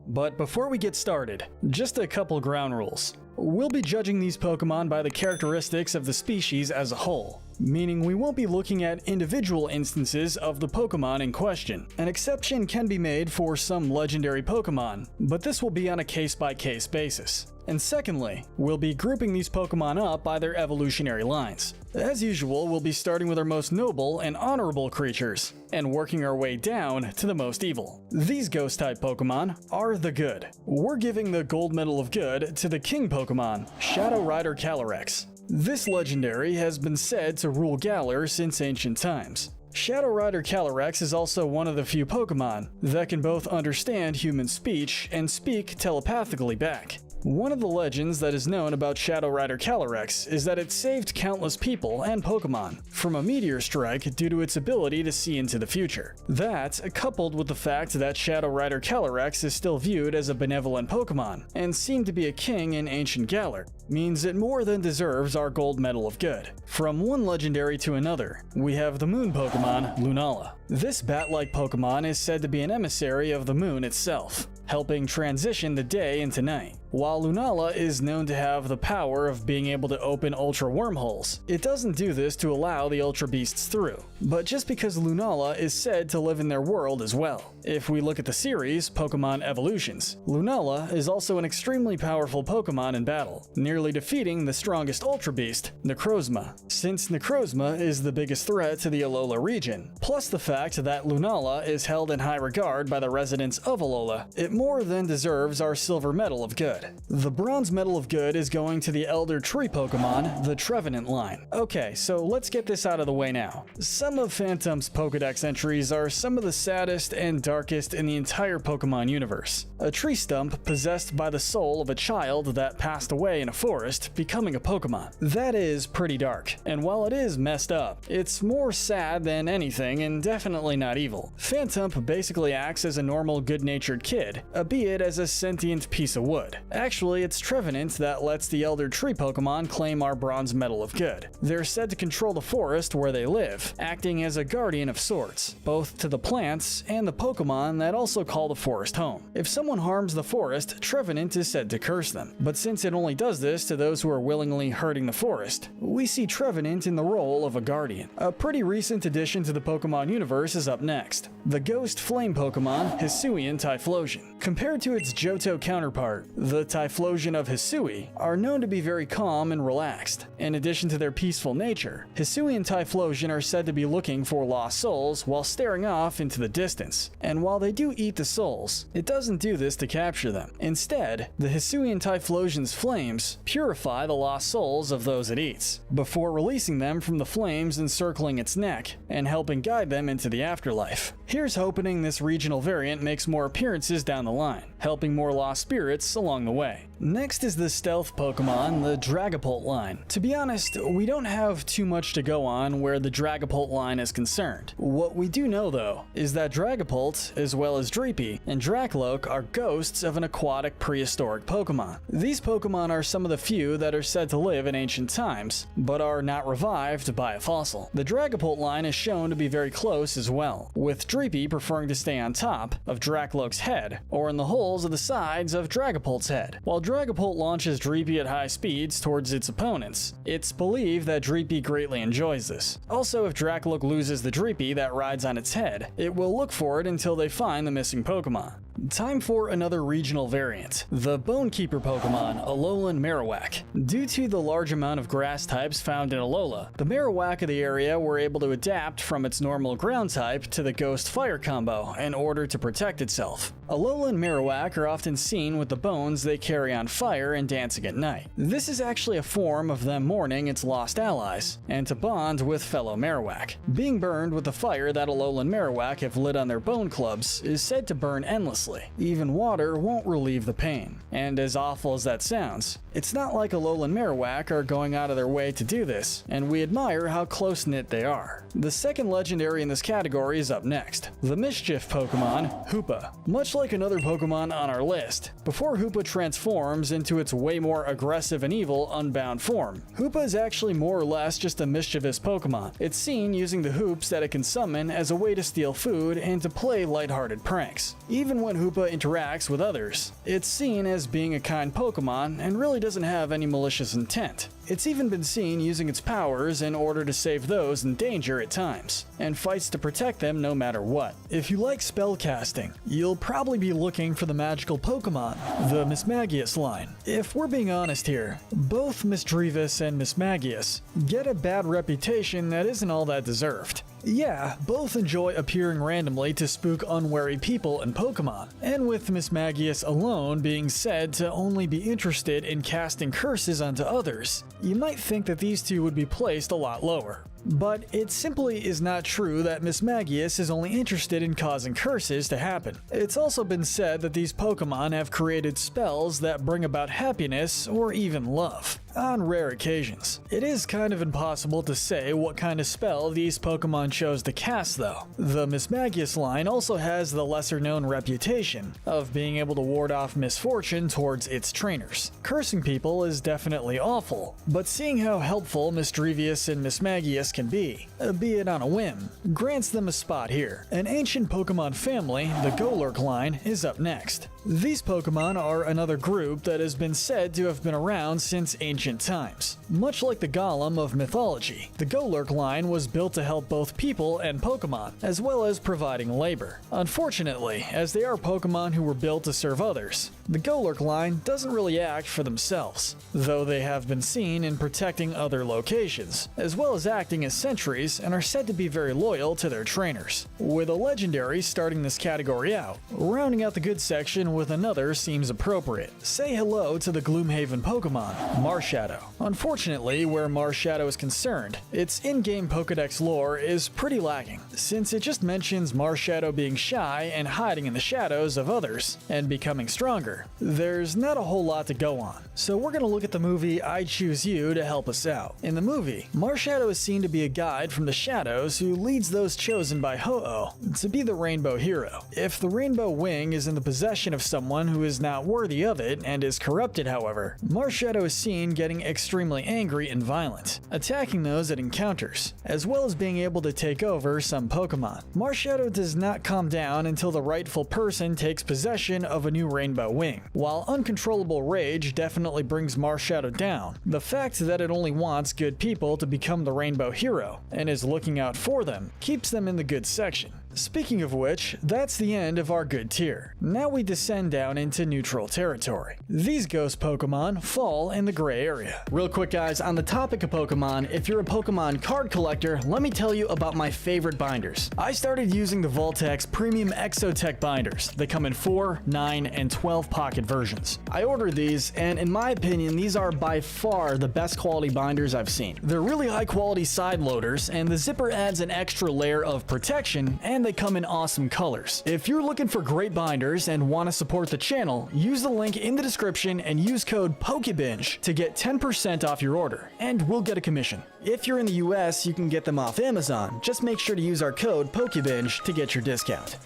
But before we get started, just a couple ground rules. We'll be judging these Pokemon by the characteristics of the species as a whole, meaning we won't be looking at individual instances of the Pokemon in question. An exception can be made for some legendary Pokemon, but this will be on a case-by-case basis. And secondly, we'll be grouping these Pokemon up by their evolutionary lines. As usual, we'll be starting with our most noble and honorable creatures, and working our way down to the most evil. These Ghost-type Pokemon are the good. We're giving the gold medal of good to the king Pokemon, Shadow Rider Calyrex. This legendary has been said to rule Galar since ancient times. Shadow Rider Calyrex is also one of the few Pokemon that can both understand human speech and speak telepathically back. One of the legends that is known about Shadow Rider Calyrex is that it saved countless people and Pokemon from a meteor strike due to its ability to see into the future. That, coupled with the fact that Shadow Rider Calyrex is still viewed as a benevolent Pokemon and seemed to be a king in ancient Galar, means it more than deserves our gold medal of good. From one legendary to another, we have the moon Pokemon, Lunala. This bat-like Pokemon is said to be an emissary of the moon itself, helping transition the day into night. While Lunala is known to have the power of being able to open Ultra wormholes, it doesn't do this to allow the Ultra Beasts through, but just because Lunala is said to live in their world as well. If we look at the series, Pokemon Evolutions, Lunala is also an extremely powerful Pokemon in battle, nearly defeating the strongest Ultra Beast, Necrozma, since Necrozma is the biggest threat to the Alola region. Plus the fact that Lunala is held in high regard by the residents of Alola, it more than deserves our Silver Medal of Good. The Bronze Medal of Good is going to the Elder Tree Pokemon, the Trevenant line. Okay, so let's get this out of the way now. Some of Phantom's Pokédex entries are some of the saddest and darkest in the entire Pokemon universe. A tree stump possessed by the soul of a child that passed away in a forest, becoming a Pokemon. That is pretty dark, and while it is messed up, it's more sad than anything and definitely not evil. Phantom basically acts as a normal good-natured kid, albeit as a sentient piece of wood. Actually, it's Trevenant that lets the Elder Tree Pokemon claim our Bronze Medal of Good. They're said to control the forest where they live, acting as a guardian of sorts, both to the plants and the Pokemon that also call the forest home. If someone harms the forest, Trevenant is said to curse them, but since it only does this to those who are willingly hurting the forest, we see Trevenant in the role of a guardian. A pretty recent addition to the Pokemon universe is up next. The Ghost Flame Pokemon, Hisuian Typhlosion. Compared to its Johto counterpart, the Typhlosion of Hisui are known to be very calm and relaxed. In addition to their peaceful nature, Hisuian Typhlosion are said to be looking for lost souls while staring off into the distance. And while they do eat the souls, it doesn't do this to capture them. Instead, the Hisuian Typhlosion's flames purify the lost souls of those it eats, before releasing them from the flames encircling its neck and helping guide them into the afterlife. Here's hoping this regional variant makes more appearances down the line, helping more lost spirits along the way. Next is the stealth Pokemon, the Dragapult line. To be honest, we don't have too much to go on where the Dragapult line is concerned. What we do know though, is that Dragapult, as well as Dreepy and Dracloak, are ghosts of an aquatic prehistoric Pokemon. These Pokemon are some of the few that are said to live in ancient times, but are not revived by a fossil. The Dragapult line is shown to be very close as well, with Dreepy preferring to stay on top of Dracloak's head, or in the holes of the sides of Dragapult's head. While Dragapult launches Dreepy at high speeds towards its opponents, it's believed that Dreepy greatly enjoys this. Also, if Dracloak loses the Dreepy that rides on its head, it will look for it until they find the missing Pokemon. Time for another regional variant, the Bonekeeper Pokemon, Alolan Marowak. Due to the large amount of grass types found in Alola, the Marowak of the area were able to adapt from its normal ground type to the Ghost Fire combo in order to protect itself. Alolan Marowak are often seen with the bones they carry on fire and dancing at night. This is actually a form of them mourning its lost allies, and to bond with fellow Marowak. Being burned with the fire that Alolan Marowak have lit on their bone clubs is said to burn endlessly. Even water won't relieve the pain. And as awful as that sounds, it's not like Alolan Marowak are going out of their way to do this, and we admire how close-knit they are. The second legendary in this category is up next, the Mischief Pokemon, Hoopa. Much like another Pokemon on our list, before Hoopa transforms into its way more aggressive and evil Unbound form, Hoopa is actually more or less just a mischievous Pokemon. It's seen using the hoops that it can summon as a way to steal food and to play lighthearted pranks. Even when Hoopa interacts with others, it's seen as being a kind Pokemon and really doesn't have any malicious intent. It's even been seen using its powers in order to save those in danger at times, and fights to protect them no matter what. If you like spellcasting, you'll probably be looking for the magical Pokemon, the Mismagius line. If we're being honest here, both Misdreavus and Mismagius get a bad reputation that isn't all that deserved. Yeah, both enjoy appearing randomly to spook unwary people and Pokemon, and with Mismagius alone being said to only be interested in casting curses onto others, you might think that these two would be placed a lot lower. But it simply is not true that Mismagius is only interested in causing curses to happen. It's also been said that these Pokemon have created spells that bring about happiness or even love. on rare occasions. It is kind of impossible to say what kind of spell these Pokemon chose to cast though. The Mismagius line also has the lesser known reputation of being able to ward off misfortune towards its trainers. Cursing people is definitely awful, but seeing how helpful Misdrevius and Mismagius can be, albeit on a whim, grants them a spot here. An ancient Pokemon family, the Golurk line, is up next. These Pokemon are another group that has been said to have been around since ancient times. Much like the Golem of mythology, the Golurk line was built to help both people and Pokemon, as well as providing labor. Unfortunately, as they are Pokemon who were built to serve others, the Golurk line doesn't really act for themselves, though they have been seen in protecting other locations, as well as acting as sentries and are said to be very loyal to their trainers. With a legendary starting this category out, rounding out the good section with another seems appropriate. Say hello to the Gloomhaven Pokemon, Marshadow. Unfortunately, where Marshadow is concerned, its in-game Pokédex lore is pretty lacking, since it just mentions Marshadow being shy and hiding in the shadows of others and becoming stronger. There's not a whole lot to go on, so we're gonna look at the movie I Choose You to help us out. In the movie, Marshadow is seen to be a guide from the shadows who leads those chosen by Ho-Oh to be the Rainbow Hero. If the Rainbow Wing is in the possession of someone who is not worthy of it and is corrupted, however, Marshadow is seen getting extremely angry and violent, attacking those it encounters, as well as being able to take over some Pokemon. Marshadow does not calm down until the rightful person takes possession of a new Rainbow Wing. While uncontrollable rage definitely brings Marshadow down, the fact that it only wants good people to become the Rainbow Hero and is looking out for them keeps them in the good section. Speaking of which, that's the end of our good tier. Now we descend down into neutral territory. These ghost Pokemon fall in the gray area. Real quick guys, on the topic of Pokemon, if you're a Pokemon card collector, let me tell you about my favorite binders. I started using the Voltex Premium Exotech binders. They come in 4, 9, and 12 pocket versions. I ordered these, and in my opinion, these are by far the best quality binders I've seen. They're really high quality side loaders, and the zipper adds an extra layer of protection, and they come in awesome colors. If you're looking for great binders and want to support the channel, use the link in the description and use code Binge to get 10% off your order, and we'll get a commission. If you're in the US, you can get them off Amazon. Just make sure to use our code Binge to get your discount.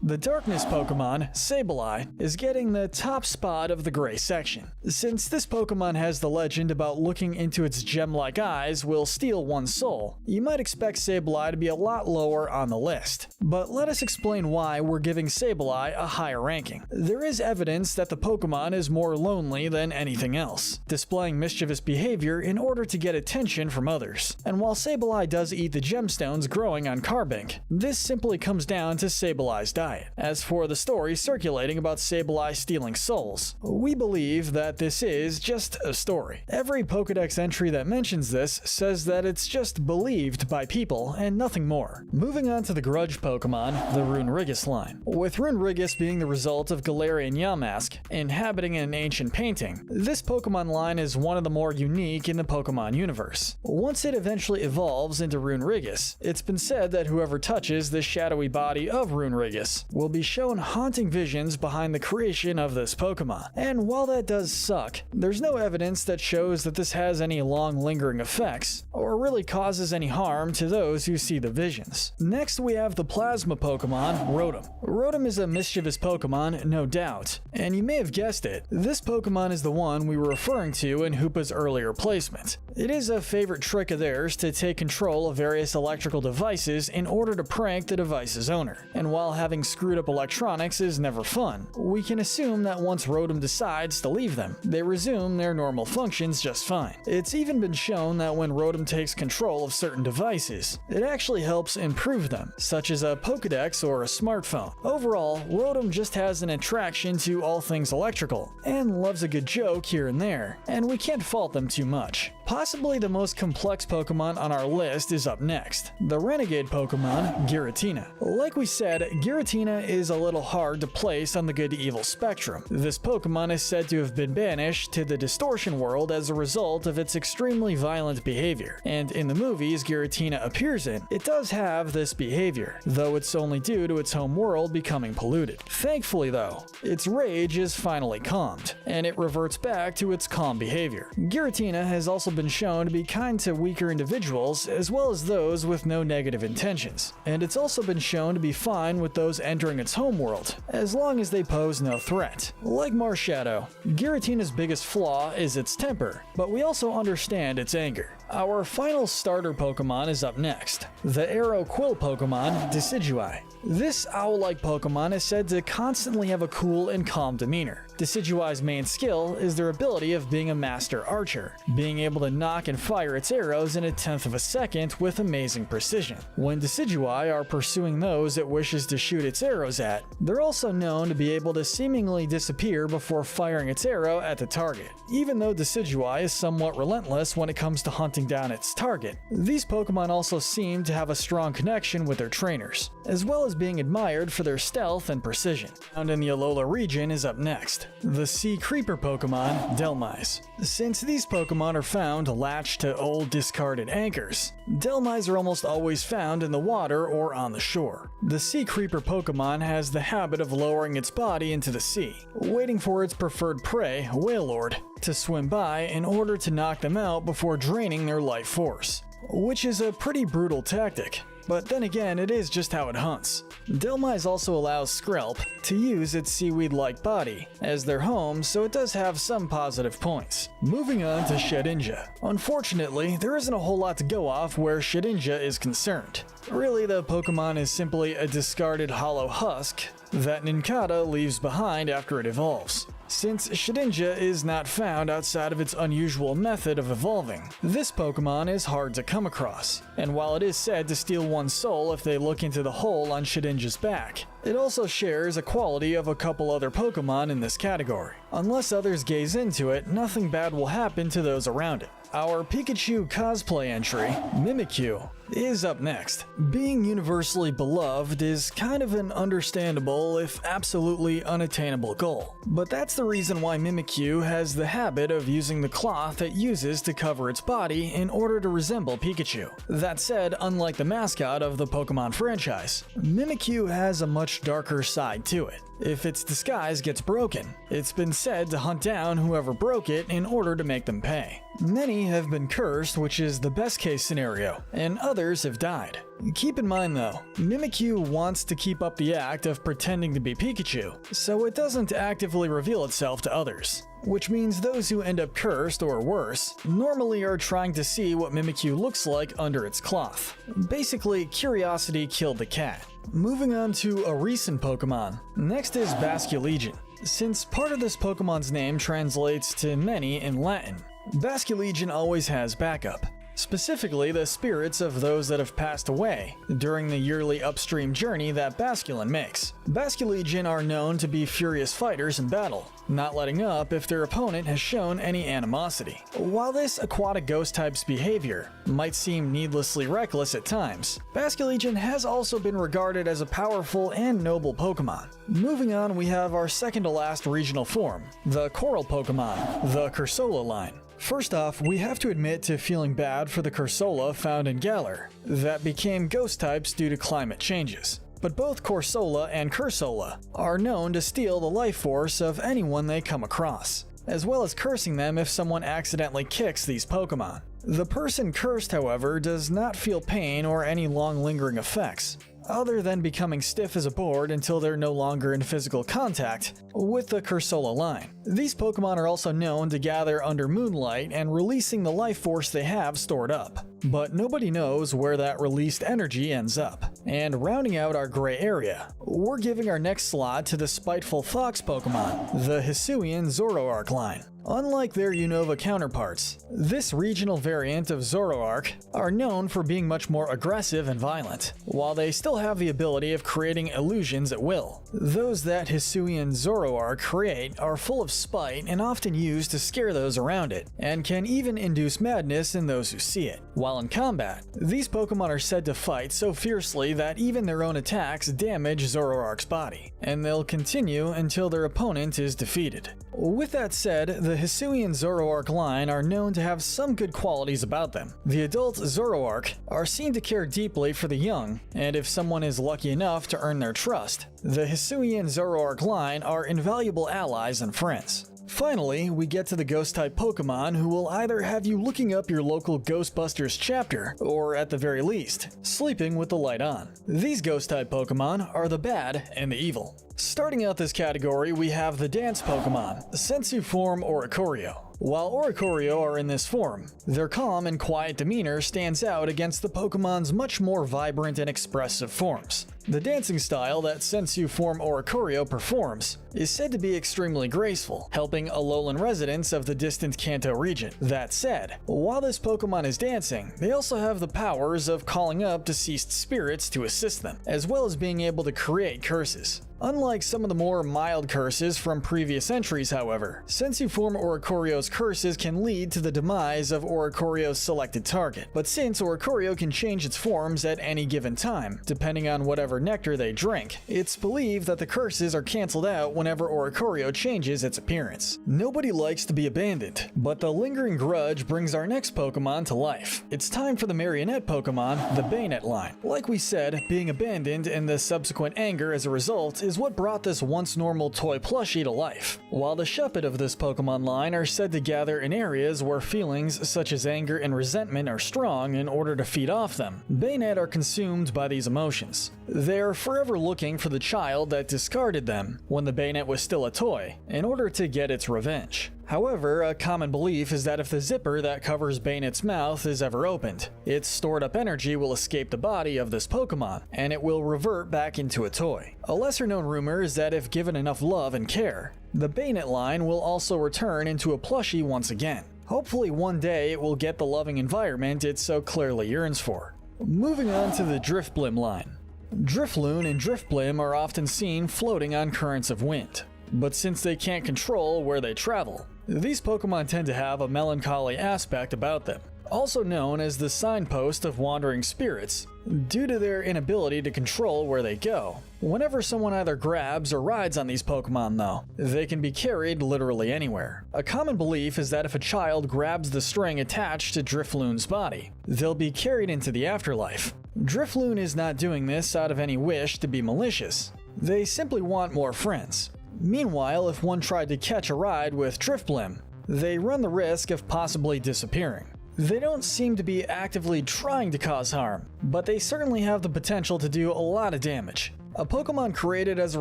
The Darkness Pokemon, Sableye, is getting the top spot of the gray section. Since this Pokemon has the legend about looking into its gem-like eyes will steal one's soul, you might expect Sableye to be a lot lower on the list. But let us explain why we're giving Sableye a higher ranking. There is evidence that the Pokemon is more lonely than anything else, displaying mischievous behavior in order to get attention from others. And while Sableye does eat the gemstones growing on Carbink, this simply comes down to Sableye's diet. As for the story circulating about Sableye stealing souls, we believe that this is just a story. Every Pokédex entry that mentions this says that it's just believed by people and nothing more. Moving on to the Grudge Pokemon, the Runerigus line. With Runerigus being the result of Galarian Yamask inhabiting an ancient painting, this Pokemon line is one of the more unique in the Pokemon universe. Once it eventually evolves into Runerigus, it's been said that whoever touches the shadowy body of Runerigus will be shown haunting visions behind the creation of this Pokemon. And while that does suck, there's no evidence that shows that this has any long lingering effects, or really causes any harm to those who see the visions. Next we have the Plasma Pokemon, Rotom. Rotom is a mischievous Pokemon, no doubt, and you may have guessed it, this Pokemon is the one we were referring to in Hoopa's earlier placement. It is a favorite trick of theirs to take control of various electrical devices in order to prank the device's owner. And while having screwed up electronics is never fun, we can assume that once Rotom decides to leave them, they resume their normal functions just fine. It's even been shown that when Rotom takes control of certain devices, it actually helps improve them, such as a Pokédex or a smartphone. Overall, Rotom just has an attraction to all things electrical, and loves a good joke here and there, and we can't fault them too much. Possibly the most complex Pokemon on our list is up next, the renegade Pokemon, Giratina. Like we said, Giratina is a little hard to place on the good to evil spectrum. This Pokemon is said to have been banished to the Distortion World as a result of its extremely violent behavior, and in the movies Giratina appears in, it does have this behavior, though it's only due to its home world becoming polluted. Thankfully though, its rage is finally calmed, and it reverts back to its calm behavior. Giratina has also been shown to be kind to weaker individuals as well as those with no negative intentions, and it's also been shown to be fine with those entering its homeworld, as long as they pose no threat. Like Marshadow, Giratina's biggest flaw is its temper, but we also understand its anger. Our final starter Pokemon is up next, the Arrow Quill Pokemon, Decidueye. This owl-like Pokemon is said to constantly have a cool and calm demeanor. Decidueye's main skill is their ability of being a master archer, being able to knock and fire its arrows in a tenth of a second with amazing precision. When Decidueye are pursuing those it wishes to shoot its arrows at, they're also known to be able to seemingly disappear before firing its arrow at the target. Even though Decidueye is somewhat relentless when it comes to hunting down its target, these Pokemon also seem to have a strong connection with their trainers, as well as being admired for their stealth and precision. Found in the Alola region is up next, the Sea Creeper Pokemon, Dhelmise. Since these Pokemon are found latched to old discarded anchors, Dhelmise are almost always found in the water or on the shore. The Sea Creeper Pokemon has the habit of lowering its body into the sea, waiting for its preferred prey, Wailord, to swim by in order to knock them out before draining their life force, which is a pretty brutal tactic. But then again, it is just how it hunts. Dhelmise also allows Skrelp to use its seaweed-like body as their home, so it does have some positive points. Moving on to Shedinja. Unfortunately, there isn't a whole lot to go off where Shedinja is concerned. Really, the Pokemon is simply a discarded hollow husk that Nincada leaves behind after it evolves. Since Shedinja is not found outside of its unusual method of evolving, this Pokemon is hard to come across, and while it is said to steal one's soul if they look into the hole on Shedinja's back, it also shares a quality of a couple other Pokemon in this category. Unless others gaze into it, nothing bad will happen to those around it. Our Pikachu cosplay entry, Mimikyu, is up next. Being universally beloved is kind of an understandable, if absolutely unattainable goal. But that's the reason why Mimikyu has the habit of using the cloth it uses to cover its body in order to resemble Pikachu. That said, unlike the mascot of the Pokemon franchise, Mimikyu has a much darker side to it. If its disguise gets broken, it's been said to hunt down whoever broke it in order to make them pay. Many have been cursed, which is the best case scenario, and others have died. Keep in mind though, Mimikyu wants to keep up the act of pretending to be Pikachu, so it doesn't actively reveal itself to others. Which means those who end up cursed or worse normally are trying to see what Mimikyu looks like under its cloth. Basically, curiosity killed the cat. Moving on to a recent Pokemon. Next is Basculegion. Since part of this Pokemon's name translates to many in Latin, Basculegion always has backup. Specifically, the spirits of those that have passed away during the yearly upstream journey that Basculin makes. Basculegion are known to be furious fighters in battle, not letting up if their opponent has shown any animosity. While this aquatic ghost type's behavior might seem needlessly reckless at times, Basculegion has also been regarded as a powerful and noble Pokemon. Moving on, we have our second to last regional form, the Coral Pokemon, the Cursola line. First off, we have to admit to feeling bad for the Cursola found in Galar that became ghost types due to climate changes. But both Corsola and Cursola are known to steal the life force of anyone they come across, as well as cursing them if someone accidentally kicks these Pokemon. The person cursed, however, does not feel pain or any long lingering effects, other than becoming stiff as a board until they're no longer in physical contact with the Cursola line. These Pokemon are also known to gather under moonlight and releasing the life force they have stored up, but nobody knows where that released energy ends up. And rounding out our gray area, we're giving our next slot to the spiteful fox Pokemon, the Hisuian Zoroark line. Unlike their Unova counterparts, this regional variant of Zoroark are known for being much more aggressive and violent, while they still have the ability of creating illusions at will. Those that Hisuian Zoroark create are full of spite and often used to scare those around it, and can even induce madness in those who see it. While in combat, these Pokemon are said to fight so fiercely that even their own attacks damage Zoroark's body, and they'll continue until their opponent is defeated. With that said, the Hisuian Zoroark line are known to have some good qualities about them. The adult Zoroark are seen to care deeply for the young, and if someone is lucky enough to earn their trust, the Hisuian Zoroark line are invaluable allies and friends. Finally, we get to the Ghost-Type Pokémon who will either have you looking up your local Ghostbusters chapter, or at the very least, sleeping with the light on. These Ghost-Type Pokémon are the bad and the evil. Starting out this category, we have the Dance Pokémon, Sensu form Oricorio. While Oricorio are in this form, their calm and quiet demeanor stands out against the Pokemon's much more vibrant and expressive forms. The dancing style that Sensu form Oricorio performs is said to be extremely graceful, helping Alolan residents of the distant Kanto region. That said, while this Pokemon is dancing, they also have the powers of calling up deceased spirits to assist them, as well as being able to create curses. Unlike some of the more mild curses from previous entries, however, Sensu form Oricorio's curses can lead to the demise of Oricorio's selected target. But since Oricorio can change its forms at any given time, depending on whatever nectar they drink, it's believed that the curses are cancelled out whenever Oricorio changes its appearance. Nobody likes to be abandoned, but the lingering grudge brings our next Pokemon to life. It's time for the marionette Pokemon, the Bayonet line. Like we said, being abandoned and the subsequent anger as a result is what brought this once normal toy plushie to life. While the Shuppet of this Pokemon line are said to gather in areas where feelings such as anger and resentment are strong in order to feed off them, Bayonet are consumed by these emotions. They are forever looking for the child that discarded them when the Bayonet was still a toy, in order to get its revenge. However, a common belief is that if the zipper that covers Bayonet's mouth is ever opened, its stored up energy will escape the body of this Pokemon, and it will revert back into a toy. A lesser known rumor is that if given enough love and care, the Bayonet line will also return into a plushie once again. Hopefully one day it will get the loving environment it so clearly yearns for. Moving on to the Drifblim line. Drifloon and Drifblim are often seen floating on currents of wind, but since they can't control where they travel, these Pokemon tend to have a melancholy aspect about them, also known as the signpost of wandering spirits, due to their inability to control where they go. Whenever someone either grabs or rides on these Pokemon though, they can be carried literally anywhere. A common belief is that if a child grabs the string attached to Drifloon's body, they'll be carried into the afterlife. Drifloon is not doing this out of any wish to be malicious. They simply want more friends. Meanwhile, if one tried to catch a ride with Drifblim, they run the risk of possibly disappearing. They don't seem to be actively trying to cause harm, but they certainly have the potential to do a lot of damage. A Pokemon created as a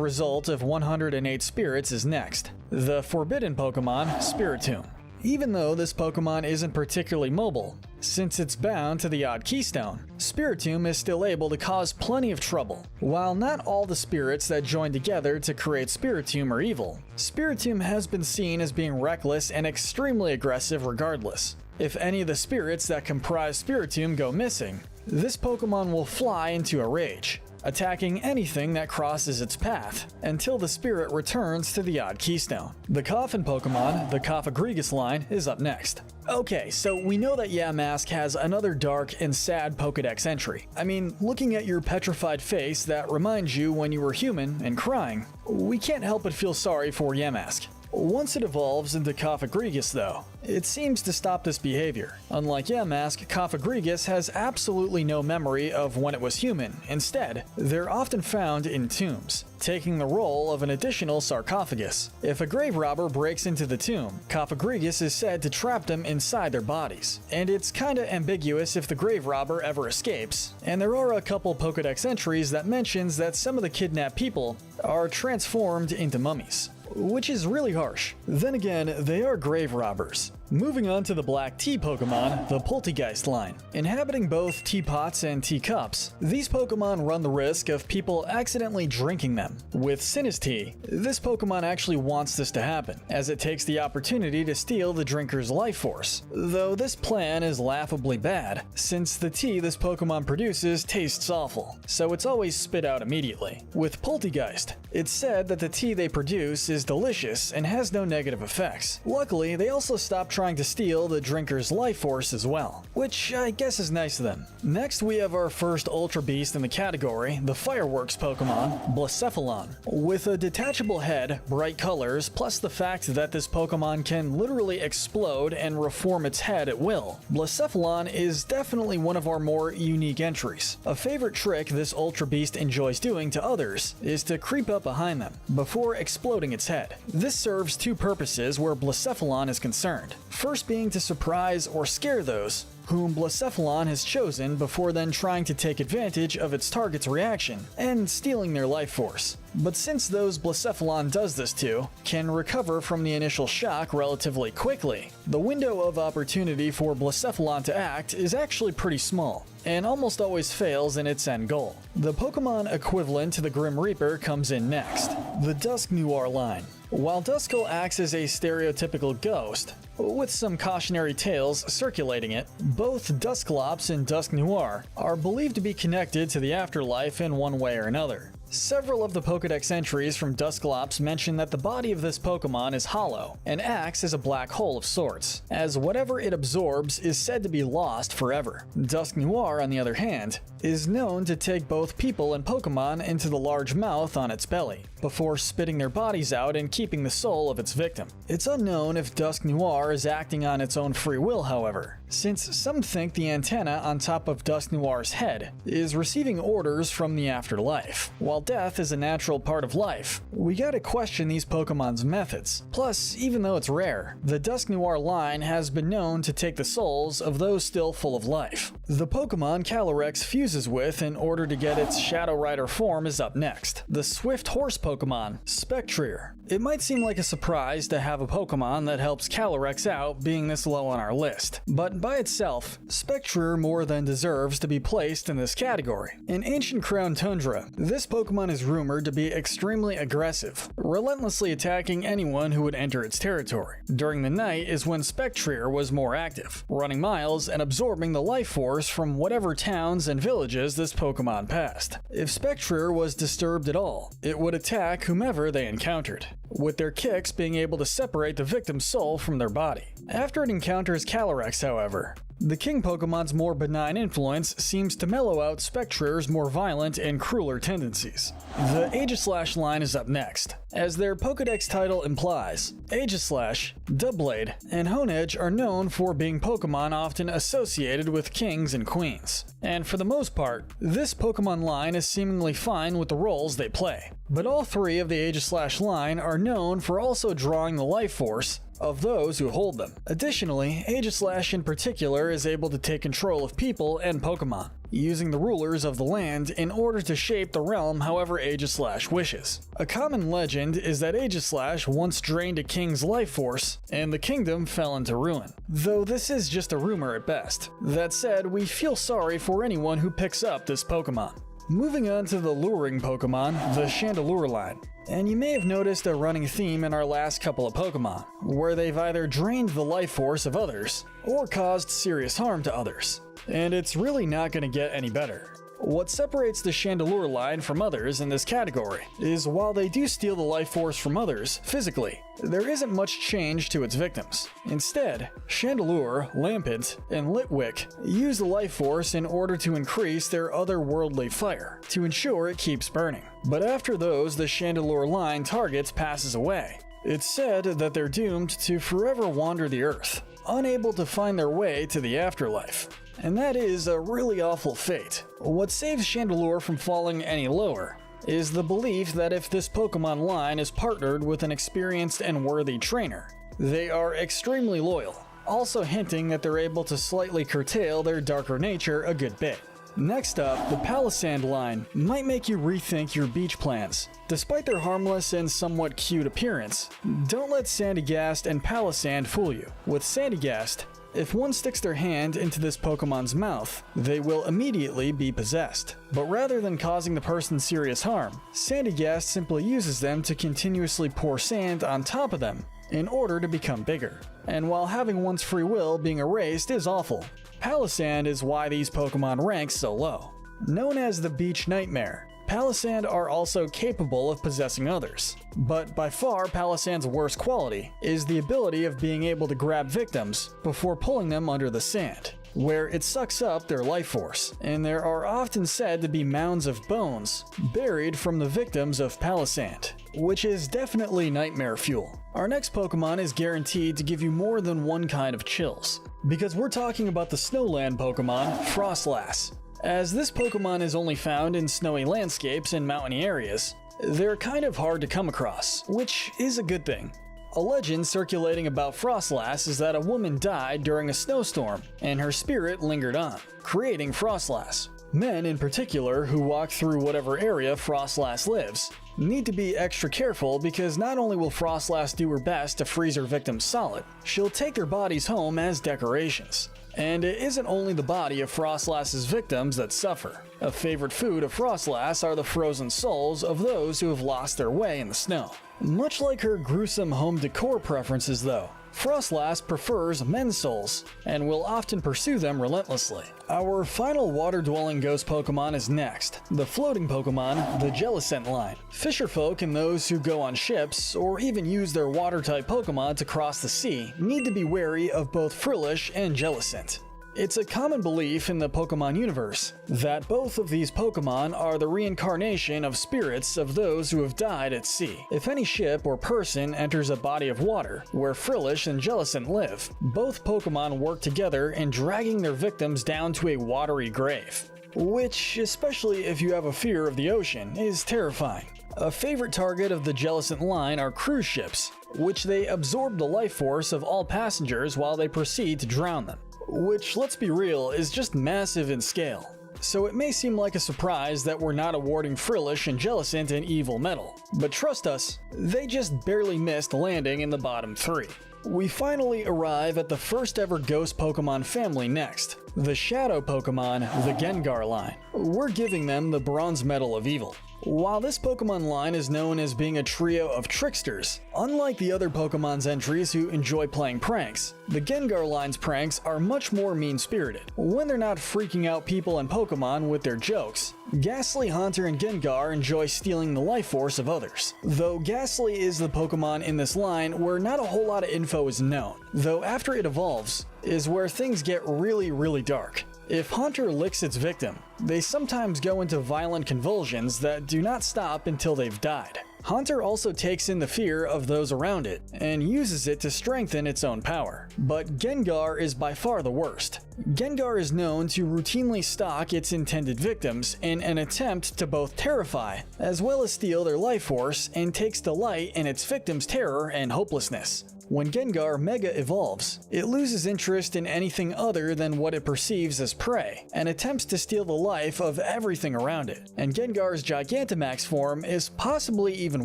result of 108 spirits is next, the forbidden Pokemon, Spiritomb. Even though this Pokemon isn't particularly mobile, since it's bound to the odd keystone, Spiritomb is still able to cause plenty of trouble. While not all the spirits that join together to create Spiritomb are evil, Spiritomb has been seen as being reckless and extremely aggressive regardless. If any of the spirits that comprise Spiritomb go missing, this Pokemon will fly into a rage, attacking anything that crosses its path until the spirit returns to the odd keystone. The Coffin Pokemon, the Cofagrigus line, is up next. Okay, so we know that Yamask has another dark and sad Pokédex entry. I mean, looking at your petrified face that reminds you when you were human and crying, we can't help but feel sorry for Yamask. Once it evolves into Cofagrigus though, it seems to stop this behavior. Unlike Yamask, Cofagrigus has absolutely no memory of when it was human. Instead, they're often found in tombs, taking the role of an additional sarcophagus. If a grave robber breaks into the tomb, Cofagrigus is said to trap them inside their bodies. And it's kinda ambiguous if the grave robber ever escapes, and there are a couple Pokédex entries that mentions that some of the kidnapped people are transformed into mummies. which is really harsh. Then again, they are grave robbers. Moving on to the black tea Pokemon, the Poltegeist line. Inhabiting both teapots and teacups, these Pokemon run the risk of people accidentally drinking them. With Sinistea, this Pokemon actually wants this to happen, as it takes the opportunity to steal the drinker's life force. Though this plan is laughably bad, since the tea this Pokemon produces tastes awful, so it's always spit out immediately. With Poltegeist, it's said that the tea they produce is delicious and has no negative effects. Luckily, they also stop trying to steal the drinker's life force as well, which I guess is nice of them. Next, we have our first Ultra Beast in the category, the Fireworks Pokemon, Blacephalon. With a detachable head, bright colors, plus the fact that this Pokemon can literally explode and reform its head at will, Blacephalon is definitely one of our more unique entries. A favorite trick this Ultra Beast enjoys doing to others is to creep up behind them before exploding its head. This serves two purposes where Blacephalon is concerned. First being to surprise or scare those whom Blacephalon has chosen before then trying to take advantage of its target's reaction and stealing their life force. But since those Blacephalon does this to can recover from the initial shock relatively quickly, the window of opportunity for Blacephalon to act is actually pretty small, and almost always fails in its end goal. The Pokemon equivalent to the Grim Reaper comes in next, the Dusknoir line. While Duskull acts as a stereotypical ghost, with some cautionary tales circulating it, both Dusclops and Dusknoir are believed to be connected to the afterlife in one way or another. Several of the Pokédex entries from Dusclops mention that the body of this Pokemon is hollow and acts as a black hole of sorts, as whatever it absorbs is said to be lost forever. Dusknoir, on the other hand, is known to take both people and Pokemon into the large mouth on its belly, before spitting their bodies out and keeping the soul of its victim. It's unknown if Dusknoir is acting on its own free will, however, since some think the antenna on top of Dusknoir's head is receiving orders from the afterlife. While death is a natural part of life, we gotta question these Pokemon's methods. Plus, even though it's rare, the Dusknoir line has been known to take the souls of those still full of life. The Pokemon Calyrex fuses with in order to get its Shadow Rider form is up next, the Swift Horse Pokemon, Spectrier. It might seem like a surprise to have a Pokemon that helps Calyrex out being this low on our list, but by itself, Spectrier more than deserves to be placed in this category. In Ancient Crown Tundra, this Pokemon is rumored to be extremely aggressive, relentlessly attacking anyone who would enter its territory. During the night is when Spectrier was more active, running miles and absorbing the life force from whatever towns and villages this Pokemon passed. If Spectrier was disturbed at all, it would attack whomever they encountered, with their kicks being able to separate the victim's soul from their body. After it encounters Calyrex, however, the King Pokemon's more benign influence seems to mellow out Spectrier's more violent and crueler tendencies. The Aegislash line is up next. As their Pokédex title implies, Aegislash, Doublade, and Honedge are known for being Pokemon often associated with kings and queens. And for the most part, this Pokemon line is seemingly fine with the roles they play. But all three of the Aegislash line are known for also drawing the life force of those who hold them. Additionally, Aegislash in particular is able to take control of people and Pokemon, using the rulers of the land in order to shape the realm however Aegislash wishes. A common legend is that Aegislash once drained a king's life force, and the kingdom fell into ruin. Though this is just a rumor at best. That said, we feel sorry for anyone who picks up this Pokemon. Moving on to the luring Pokemon, the Chandelure line. And you may have noticed a running theme in our last couple of Pokemon, where they've either drained the life force of others, or caused serious harm to others. And it's really not going to get any better. What separates the Chandelure line from others in this category is while they do steal the life force from others physically, there isn't much change to its victims. Instead, Chandelure, Lampent, and Litwick use the life force in order to increase their otherworldly fire, to ensure it keeps burning. But after those the Chandelure line targets passes away, it's said that they're doomed to forever wander the earth, unable to find their way to the afterlife. And that is a really awful fate. What saves Chandelure from falling any lower is the belief that if this Pokemon line is partnered with an experienced and worthy trainer, they are extremely loyal, also hinting that they're able to slightly curtail their darker nature a good bit. Next up, the Palisand line might make you rethink your beach plans. Despite their harmless and somewhat cute appearance, don't let Sandygast and Palisand fool you. With Sandygast, if one sticks their hand into this Pokemon's mouth, they will immediately be possessed. But rather than causing the person serious harm, Sandygast simply uses them to continuously pour sand on top of them in order to become bigger. And while having one's free will being erased is awful, Palisand is why these Pokemon rank so low. Known as the Beach Nightmare, Palisand are also capable of possessing others. But by far Palisand's worst quality is the ability of being able to grab victims before pulling them under the sand, where it sucks up their life force, and there are often said to be mounds of bones buried from the victims of Palisand, which is definitely nightmare fuel. Our next Pokemon is guaranteed to give you more than one kind of chills, because we're talking about the Snowland Pokemon, Froslass. As this Pokemon is only found in snowy landscapes and mountainy areas, they're kind of hard to come across, which is a good thing. A legend circulating about Froslass is that a woman died during a snowstorm, and her spirit lingered on, creating Froslass. Men in particular who walk through whatever area Froslass lives need to be extra careful, because not only will Froslass do her best to freeze her victims solid, she'll take their bodies home as decorations. And it isn't only the body of Froslass's victims that suffer. A favorite food of Froslass are the frozen souls of those who have lost their way in the snow. Much like her gruesome home decor preferences though, Froslass prefers men's souls, and will often pursue them relentlessly. Our final water-dwelling ghost Pokemon is next, the floating Pokemon, the Jellicent line. Fisherfolk and those who go on ships, or even use their water-type Pokemon to cross the sea, need to be wary of both Frillish and Jellicent. It's a common belief in the Pokemon universe that both of these Pokemon are the reincarnation of spirits of those who have died at sea. If any ship or person enters a body of water where Frillish and Jellicent live, both Pokemon work together in dragging their victims down to a watery grave, which, especially if you have a fear of the ocean, is terrifying. A favorite target of the Jellicent line are cruise ships, which they absorb the life force of all passengers while they proceed to drown them. Which, let's be real, is just massive in scale. So it may seem like a surprise that we're not awarding Frillish and Jellicent an evil medal, but trust us, they just barely missed landing in the bottom 3. We finally arrive at the first ever ghost Pokemon family next, the Shadow Pokemon, the Gengar line. We're giving them the Bronze Medal of Evil. While this Pokemon line is known as being a trio of tricksters, unlike the other Pokemon's entries who enjoy playing pranks, the Gengar line's pranks are much more mean-spirited. When they're not freaking out people and Pokemon with their jokes, Ghastly, Haunter, and Gengar enjoy stealing the life force of others. Though Ghastly is the Pokemon in this line where not a whole lot of info is known, though after it evolves is where things get really dark. If Haunter licks its victim, they sometimes go into violent convulsions that do not stop until they've died. Haunter also takes in the fear of those around it, and uses it to strengthen its own power. But Gengar is by far the worst. Gengar is known to routinely stalk its intended victims in an attempt to both terrify, as well as steal their life force, and takes delight in its victims' terror and hopelessness. When Gengar Mega evolves, it loses interest in anything other than what it perceives as prey, and attempts to steal the life of everything around it. And Gengar's Gigantamax form is possibly even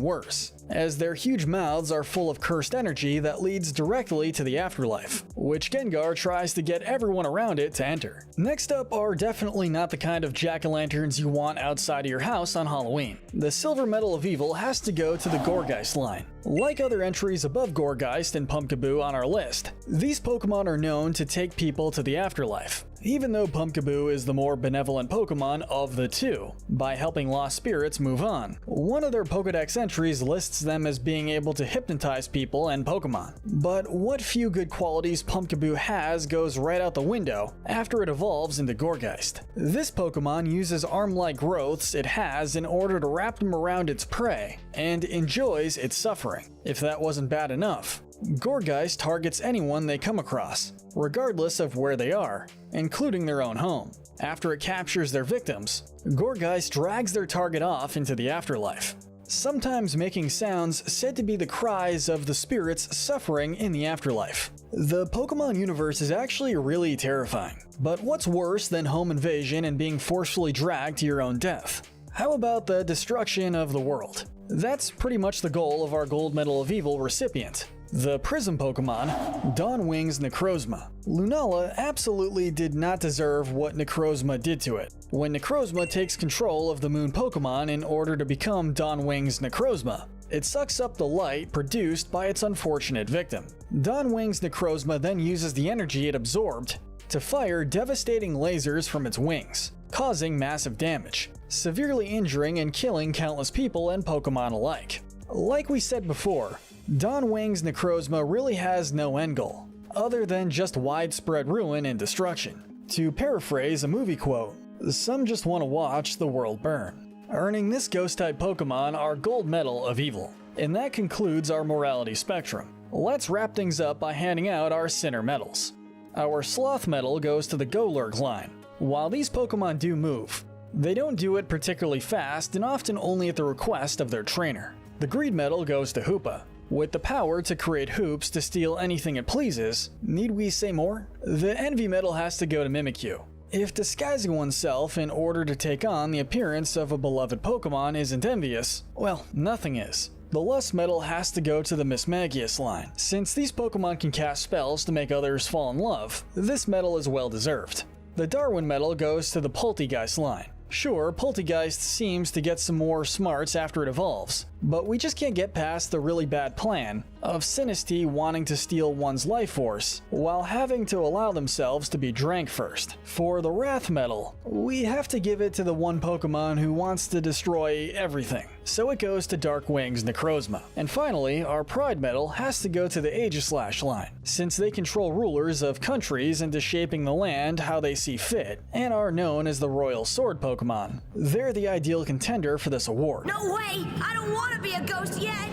worse, as their huge mouths are full of cursed energy that leads directly to the afterlife, which Gengar tries to get everyone around it to enter. Next up are definitely not the kind of jack-o'-lanterns you want outside of your house on Halloween. The Silver Medal of Evil has to go to the Gourgeist line. Like other entries above Gourgeist and Pumpkaboo on our list, these Pokemon are known to take people to the afterlife, even though Pumpkaboo is the more benevolent Pokemon of the two, by helping lost spirits move on. One of their Pokédex entries lists them as being able to hypnotize people and Pokemon. But what few good qualities Pumpkaboo has goes right out the window after it evolves into Gourgeist. This Pokemon uses arm-like growths it has in order to wrap them around its prey, and enjoys its suffering. If that wasn't bad enough, Gourgeist targets anyone they come across, regardless of where they are, including their own home. After it captures their victims, Gourgeist drags their target off into the afterlife. sometimes making sounds said to be the cries of the spirits suffering in the afterlife. The Pokemon universe is actually really terrifying. But what's worse than home invasion and being forcefully dragged to your own death? How about the destruction of the world? That's pretty much the goal of our Gold Medal of Evil recipient. The Prism Pokemon, Dawnwing's Necrozma. Lunala absolutely did not deserve what Necrozma did to it. When Necrozma takes control of the Moon Pokemon in order to become Dawnwing's Necrozma, it sucks up the light produced by its unfortunate victim. Dawnwing's Necrozma then uses the energy it absorbed to fire devastating lasers from its wings, causing massive damage, severely injuring and killing countless people and Pokemon alike. Like we said before, Dawnwing's Necrozma really has no end goal, other than just widespread ruin and destruction. To paraphrase a movie quote, some just want to watch the world burn. Earning this Ghost-Type Pokemon our Gold Medal of Evil. And that concludes our morality spectrum. Let's wrap things up by handing out our Sinner medals. Our Sloth medal goes to the Golurk line. While these Pokemon do move, they don't do it particularly fast and often only at the request of their trainer. The Greed medal goes to Hoopa. With the power to create hoops to steal anything it pleases, need we say more? The Envy medal has to go to Mimikyu. If disguising oneself in order to take on the appearance of a beloved Pokemon isn't envious, well, nothing is. The Lust medal has to go to the Mismagius line. Since these Pokemon can cast spells to make others fall in love, this medal is well deserved. The Darwin medal goes to the Poltegeist line. Sure, Poltegeist seems to get some more smarts after it evolves, but we just can't get past the really bad plan of Sinistea wanting to steal one's life force while having to allow themselves to be drank first. For the Wrath medal, we have to give it to the one Pokemon who wants to destroy everything, so it goes to Darkwing's Necrozma. And finally, our Pride medal has to go to the Aegislash line, since they control rulers of countries into shaping the land how they see fit, and are known as the Royal Sword Pokemon. They're the ideal contender for this award. No way! I don't want to be a ghost yet!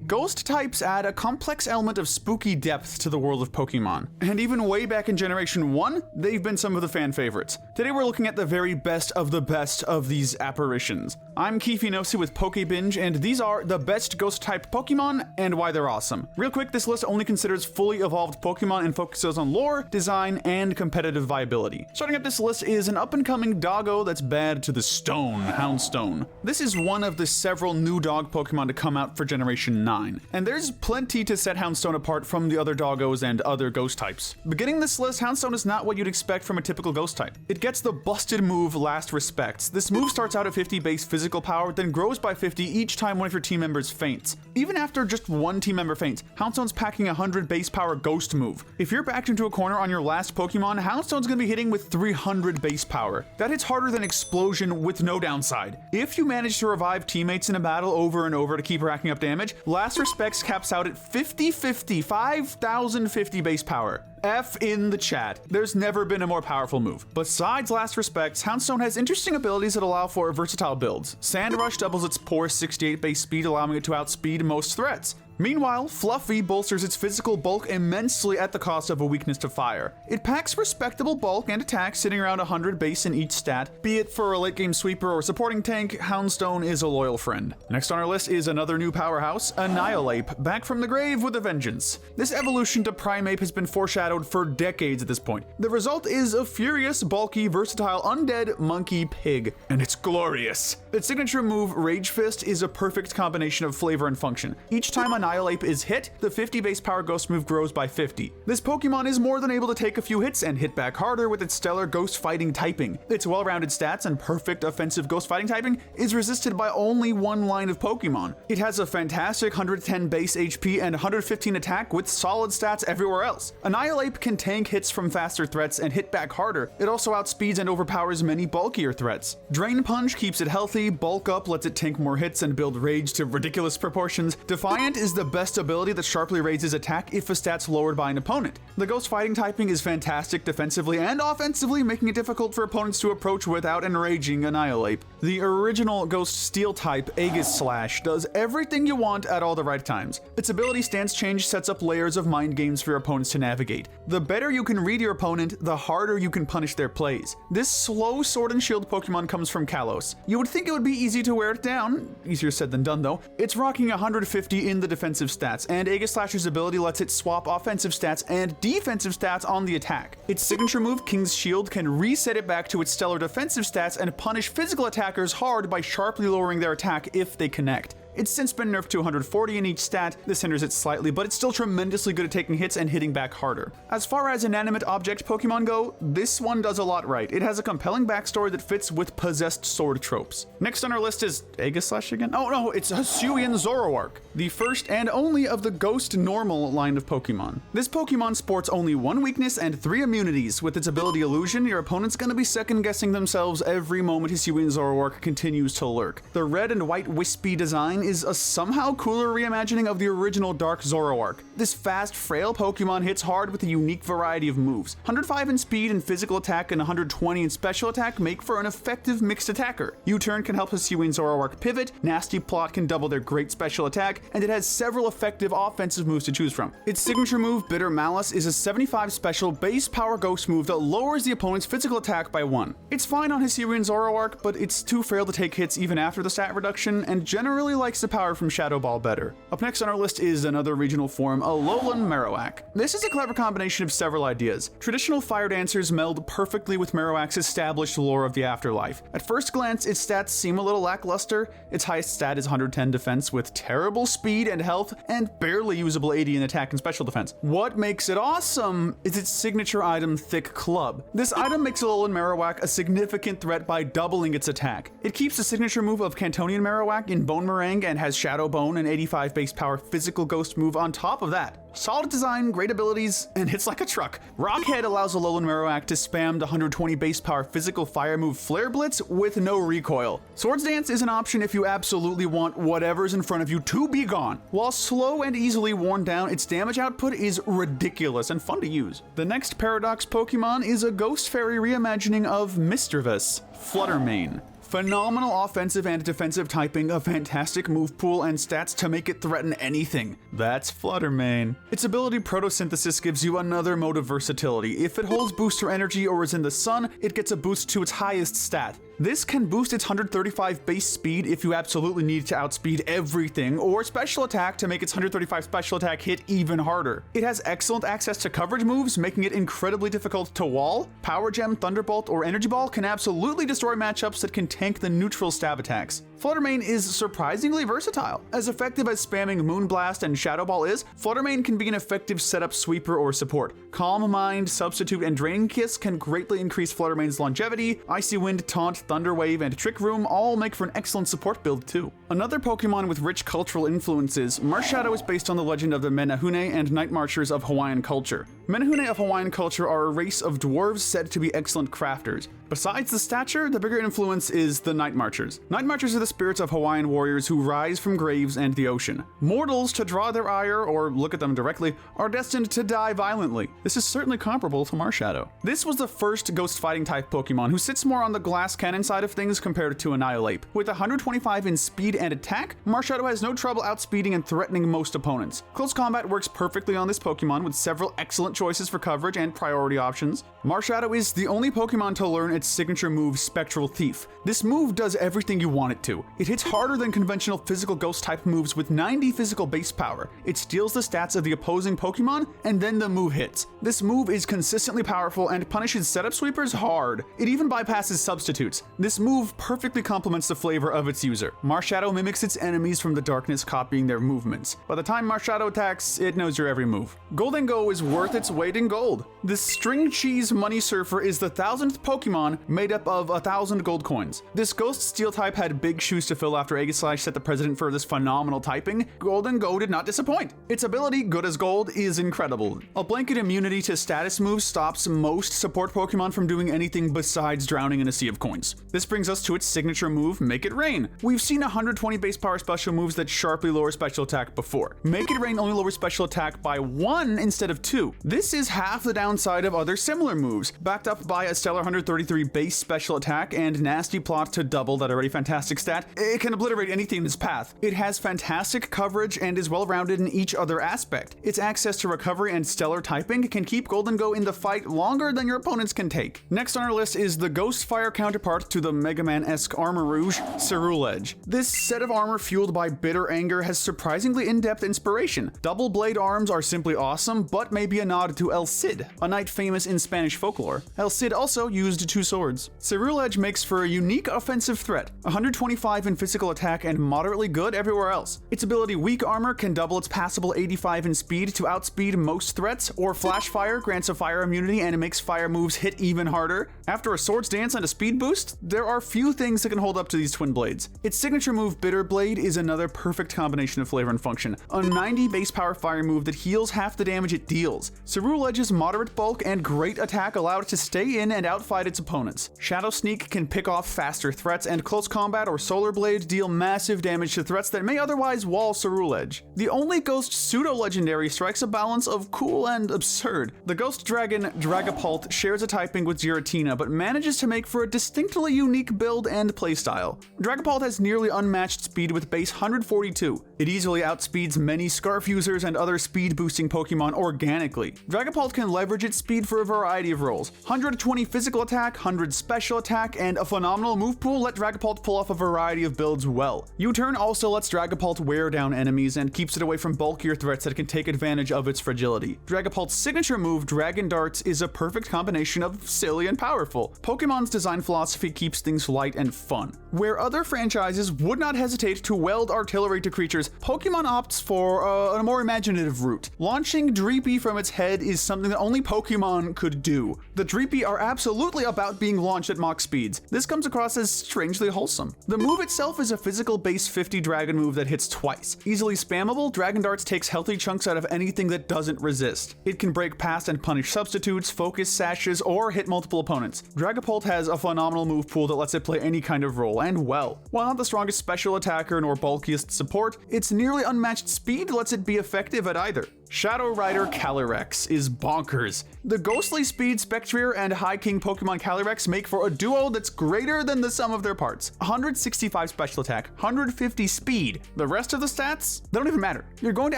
Ghost types add a complex element of spooky depth to the world of Pokemon. And even way back in Generation 1, they've been some of the fan favorites. Today we're looking at the very best of the best of these apparitions. I'm Kifinosi with Binge, and these are the best ghost type Pokemon and why they're awesome. Real quick, this list only considers fully evolved Pokemon and focuses on lore, design, and competitive viability. Starting up this list is an up-and-coming doggo that's bad to the stone, Houndstone. This is one of the several new dog Pokemon to come out for Generation 9. And there's plenty to set Houndstone apart from the other doggos and other ghost types. Beginning this list, Houndstone is not what you'd expect from a typical ghost type. It gets the busted move Last Respects. This move starts out at 50 base physical power, then grows by 50 each time one of your team members faints. Even after just one team member faints, Houndstone's packing a 100 base power ghost move. If you're backed into a corner on your last Pokemon, Houndstone's gonna be hitting with 300 base power. That hits harder than Explosion with no downside. If you manage to revive teammates in a battle over and over to keep racking up damage, Last Respects caps out at 5050 base power. F in the chat. There's never been a more powerful move. Besides Last Respects, Houndstone has interesting abilities that allow for versatile builds. Sand Rush doubles its poor 68 base speed, allowing it to outspeed most threats. Meanwhile, Fluffy bolsters its physical bulk immensely at the cost of a weakness to fire. It packs respectable bulk and attack, sitting around 100 base in each stat. Be it for a late game sweeper or supporting tank, Houndstone is a loyal friend. Next on our list is another new powerhouse, Annihilape, back from the grave with a vengeance. This evolution to Primeape has been foreshadowed for decades at this point. The result is a furious, bulky, versatile, undead monkey pig, and it's glorious. Its signature move, Rage Fist, is a perfect combination of flavor and function. Each time Annihilape is hit, the 50 base power ghost move grows by 50. This Pokemon is more than able to take a few hits and hit back harder with its stellar ghost fighting typing. Its well-rounded stats and perfect offensive ghost fighting typing is resisted by only one line of Pokemon. It has a fantastic 110 base HP and 115 attack with solid stats everywhere else. Annihilape can tank hits from faster threats and hit back harder. It also outspeeds and overpowers many bulkier threats. Drain Punch keeps it healthy, Bulk Up lets it tank more hits and build rage to ridiculous proportions. Defiant is the the best ability that sharply raises attack if a stat's lowered by an opponent. The Ghost fighting typing is fantastic defensively and offensively, making it difficult for opponents to approach without enraging Annihilate. The original Ghost Steel type, Aegis Slash, does everything you want at all the right times. Its ability stance change sets up layers of mind games for your opponents to navigate. The better you can read your opponent, the harder you can punish their plays. This slow Sword and Shield Pokemon comes from Kalos. You would think it would be easy to wear it down, easier said than done though. It's rocking 150 in the defensive stats, and Aegis Slash's ability lets it swap offensive stats and defensive stats on the attack. Its signature move, King's Shield, can reset it back to its stellar defensive stats and punish physical attackers hard by sharply lowering their attack if they connect. It's since been nerfed to 140 in each stat. This hinders it slightly, but it's still tremendously good at taking hits and hitting back harder. As far as inanimate object Pokemon go, this one does a lot right. It has a compelling backstory that fits with possessed sword tropes. Next on our list is Aegis Slash again? Oh no, it's Hisuian Zoroark, the first and only of the Ghost Normal line of Pokemon. This Pokemon sports only one weakness and 3 immunities. With its ability Illusion, your opponent's gonna be second guessing themselves every moment Hisuian Zoroark continues to lurk. The red and white wispy design is a somehow cooler reimagining of the original Dark Zoroark. This fast, frail Pokemon hits hard with a unique variety of moves. 105 in speed and physical attack and 120 in special attack make for an effective mixed attacker. U-turn can help Hisuian Zoroark pivot, Nasty Plot can double their great special attack, and it has several effective offensive moves to choose from. Its signature move, Bitter Malice, is a 75 special base power ghost move that lowers the opponent's physical attack by 1. It's fine on Hisuian Zoroark, but it's too frail to take hits even after the stat reduction, and generally likes the power from Shadow Ball better. Up next on our list is another regional form, Alolan Marowak. This is a clever combination of several ideas. Traditional fire dancers meld perfectly with Marowak's established lore of the afterlife. At first glance, its stats seem a little lackluster. Its highest stat is 110 defense with terrible speed and health and barely usable 80 in attack and special defense. What makes it awesome is its signature item, Thick Club. This item makes Alolan Marowak a significant threat by doubling its attack. It keeps the signature move of Cantonian Marowak in Bone Meringue and has Shadow Bone, an 85 base power physical ghost move on top of that. Solid design, great abilities, and hits like a truck. Rockhead allows Alolan Marowak to spam the 120 base power physical fire move Flare Blitz with no recoil. Swords Dance is an option if you absolutely want whatever's in front of you to be gone. While slow and easily worn down, its damage output is ridiculous and fun to use. The next Paradox Pokemon is a Ghost Fairy reimagining of Misdreavus, Fluttermane. Phenomenal offensive and defensive typing, a fantastic move pool, and stats to make it threaten anything. That's Fluttermane. Its ability Photosynthesis gives you another mode of versatility. If it holds booster energy or is in the sun, it gets a boost to its highest stat. This can boost its 135 base speed if you absolutely need to outspeed everything, or special attack to make its 135 special attack hit even harder. It has excellent access to coverage moves, making it incredibly difficult to wall. Power Gem, Thunderbolt, or Energy Ball can absolutely destroy matchups that can tank the neutral stab attacks. Fluttermane is surprisingly versatile. As effective as spamming Moonblast and Shadow Ball is, Fluttermane can be an effective setup sweeper or support. Calm Mind, Substitute, and Draining Kiss can greatly increase Fluttermane's longevity. Icy Wind, Taunt, Thunder Wave, and Trick Room all make for an excellent support build too. Another Pokemon with rich cultural influences, Marshadow is based on the legend of the Menehune and Night Marchers of Hawaiian culture. Menehune of Hawaiian culture are a race of dwarves said to be excellent crafters. Besides the stature, the bigger influence is the Night Marchers. Night Marchers are the spirits of Hawaiian warriors who rise from graves and the ocean. Mortals, to draw their ire or look at them directly, are destined to die violently. This is certainly comparable to Marshadow. This was the first ghost fighting type Pokemon who sits more on the glass cannon side of things compared to Annihilate. With 125 in speed and attack, Marshadow has no trouble outspeeding and threatening most opponents. Close combat works perfectly on this Pokemon with several excellent choices for coverage and priority options. Marshadow is the only Pokemon to learn its signature move, Spectral Thief. This move does everything you want it to. It hits harder than conventional physical ghost type moves with 90 physical base power. It steals the stats of the opposing Pokemon, and then the move hits. This move is consistently powerful and punishes setup sweepers hard. It even bypasses substitutes. This move perfectly complements the flavor of its user. Marshadow mimics its enemies from the darkness, copying their movements. By the time Marshadow attacks, it knows your every move. Goldengo is worth its weight in gold. This String Cheese Money Surfer is the 1000th Pokemon made up of 1,000 gold coins. This Ghost Steel type had big shoes to fill after Aguilar set the precedent for this phenomenal typing, Go did not disappoint. Its ability, good as gold, is incredible. A blanket immunity to status moves stops most support Pokemon from doing anything besides drowning in a sea of coins. This brings us to its signature move, Make It Rain. We've seen 120 base power special moves that sharply lower special attack before. Make It Rain only lowers special attack by 1 instead of 2. This is half the downside of other similar moves, backed up by a stellar 133 base special attack and nasty plot to double that already fantastic stat. It can obliterate anything in its path. It has fantastic coverage and is well-rounded in each other aspect. Its access to recovery and stellar typing can keep Go in the fight longer than your opponents can take. Next on our list is the Ghost Fire counterpart to the Mega Man-esque Armor Rouge, Ceruledge. This set of armor fueled by bitter anger has surprisingly in-depth inspiration. Double blade arms are simply awesome, but may be a nod to El Cid, a knight famous in Spanish folklore. El Cid also used 2 swords. Ceruledge makes for a unique offensive threat, 125 in physical attack and moderately good everywhere else. Its ability Weak Armor can double its passable 85 in speed to outspeed most threats, or Flash Fire grants a fire immunity and it makes fire moves hit even harder. After a Swords Dance and a speed boost, there are few things that can hold up to these twin blades. Its signature move Bitter Blade is another perfect combination of flavor and function, a 90 base power fire move that heals half the damage it deals. Ceruledge's moderate bulk and great attack allow it to stay in and outfight its opponents. Shadow Sneak can pick off faster threats, and Close Combat or Solar Blade deal massive damage to threats that may otherwise wall Ceruledge. The only Ghost pseudo-legendary strikes a balance of cool and absurd. The Ghost Dragon Dragapult shares a typing with Giratina, but manages to make for a distinctly unique build and playstyle. Dragapult has nearly unmatched speed with base 142. It easily outspeeds many Scarf users and other speed-boosting Pokemon organically. Dragapult can leverage its speed for a variety of roles. 120 physical attack, 100 special attack, and a phenomenal move pool let Dragapult pull off a variety of builds well. U-Turn also lets Dragapult wear down enemies and keeps it away from bulkier threats that can take advantage of its fragility. Dragapult's signature move, Dragon Darts, is a perfect combination of silly and powerful. Pokemon's design philosophy keeps things light and fun. Where other franchises would not hesitate to weld artillery to creatures, Pokemon opts for a more imaginative route. Launching Dreepy from its head is something that only Pokemon could do. The Dreepy are absolutely about being launched at Mach speeds. This comes across as strangely wholesome. The move itself is a physical base 50 dragon move that hits twice. Easily spammable, Dragon Darts takes healthy chunks out of anything that doesn't resist. It can break past and punish substitutes, focus sashes, or hit multiple opponents. Dragapult has a phenomenal move pool that lets it play any kind of role, and well. While not the strongest special attacker nor bulkiest support, its nearly unmatched speed lets it be effective at either. Shadow Rider Calyrex is bonkers. The ghostly speed Spectrier and High King Pokemon Calyrex make for a duo that's greater than the sum of their parts. 165 special attack, 150 speed. The rest of the stats? They don't even matter. You're going to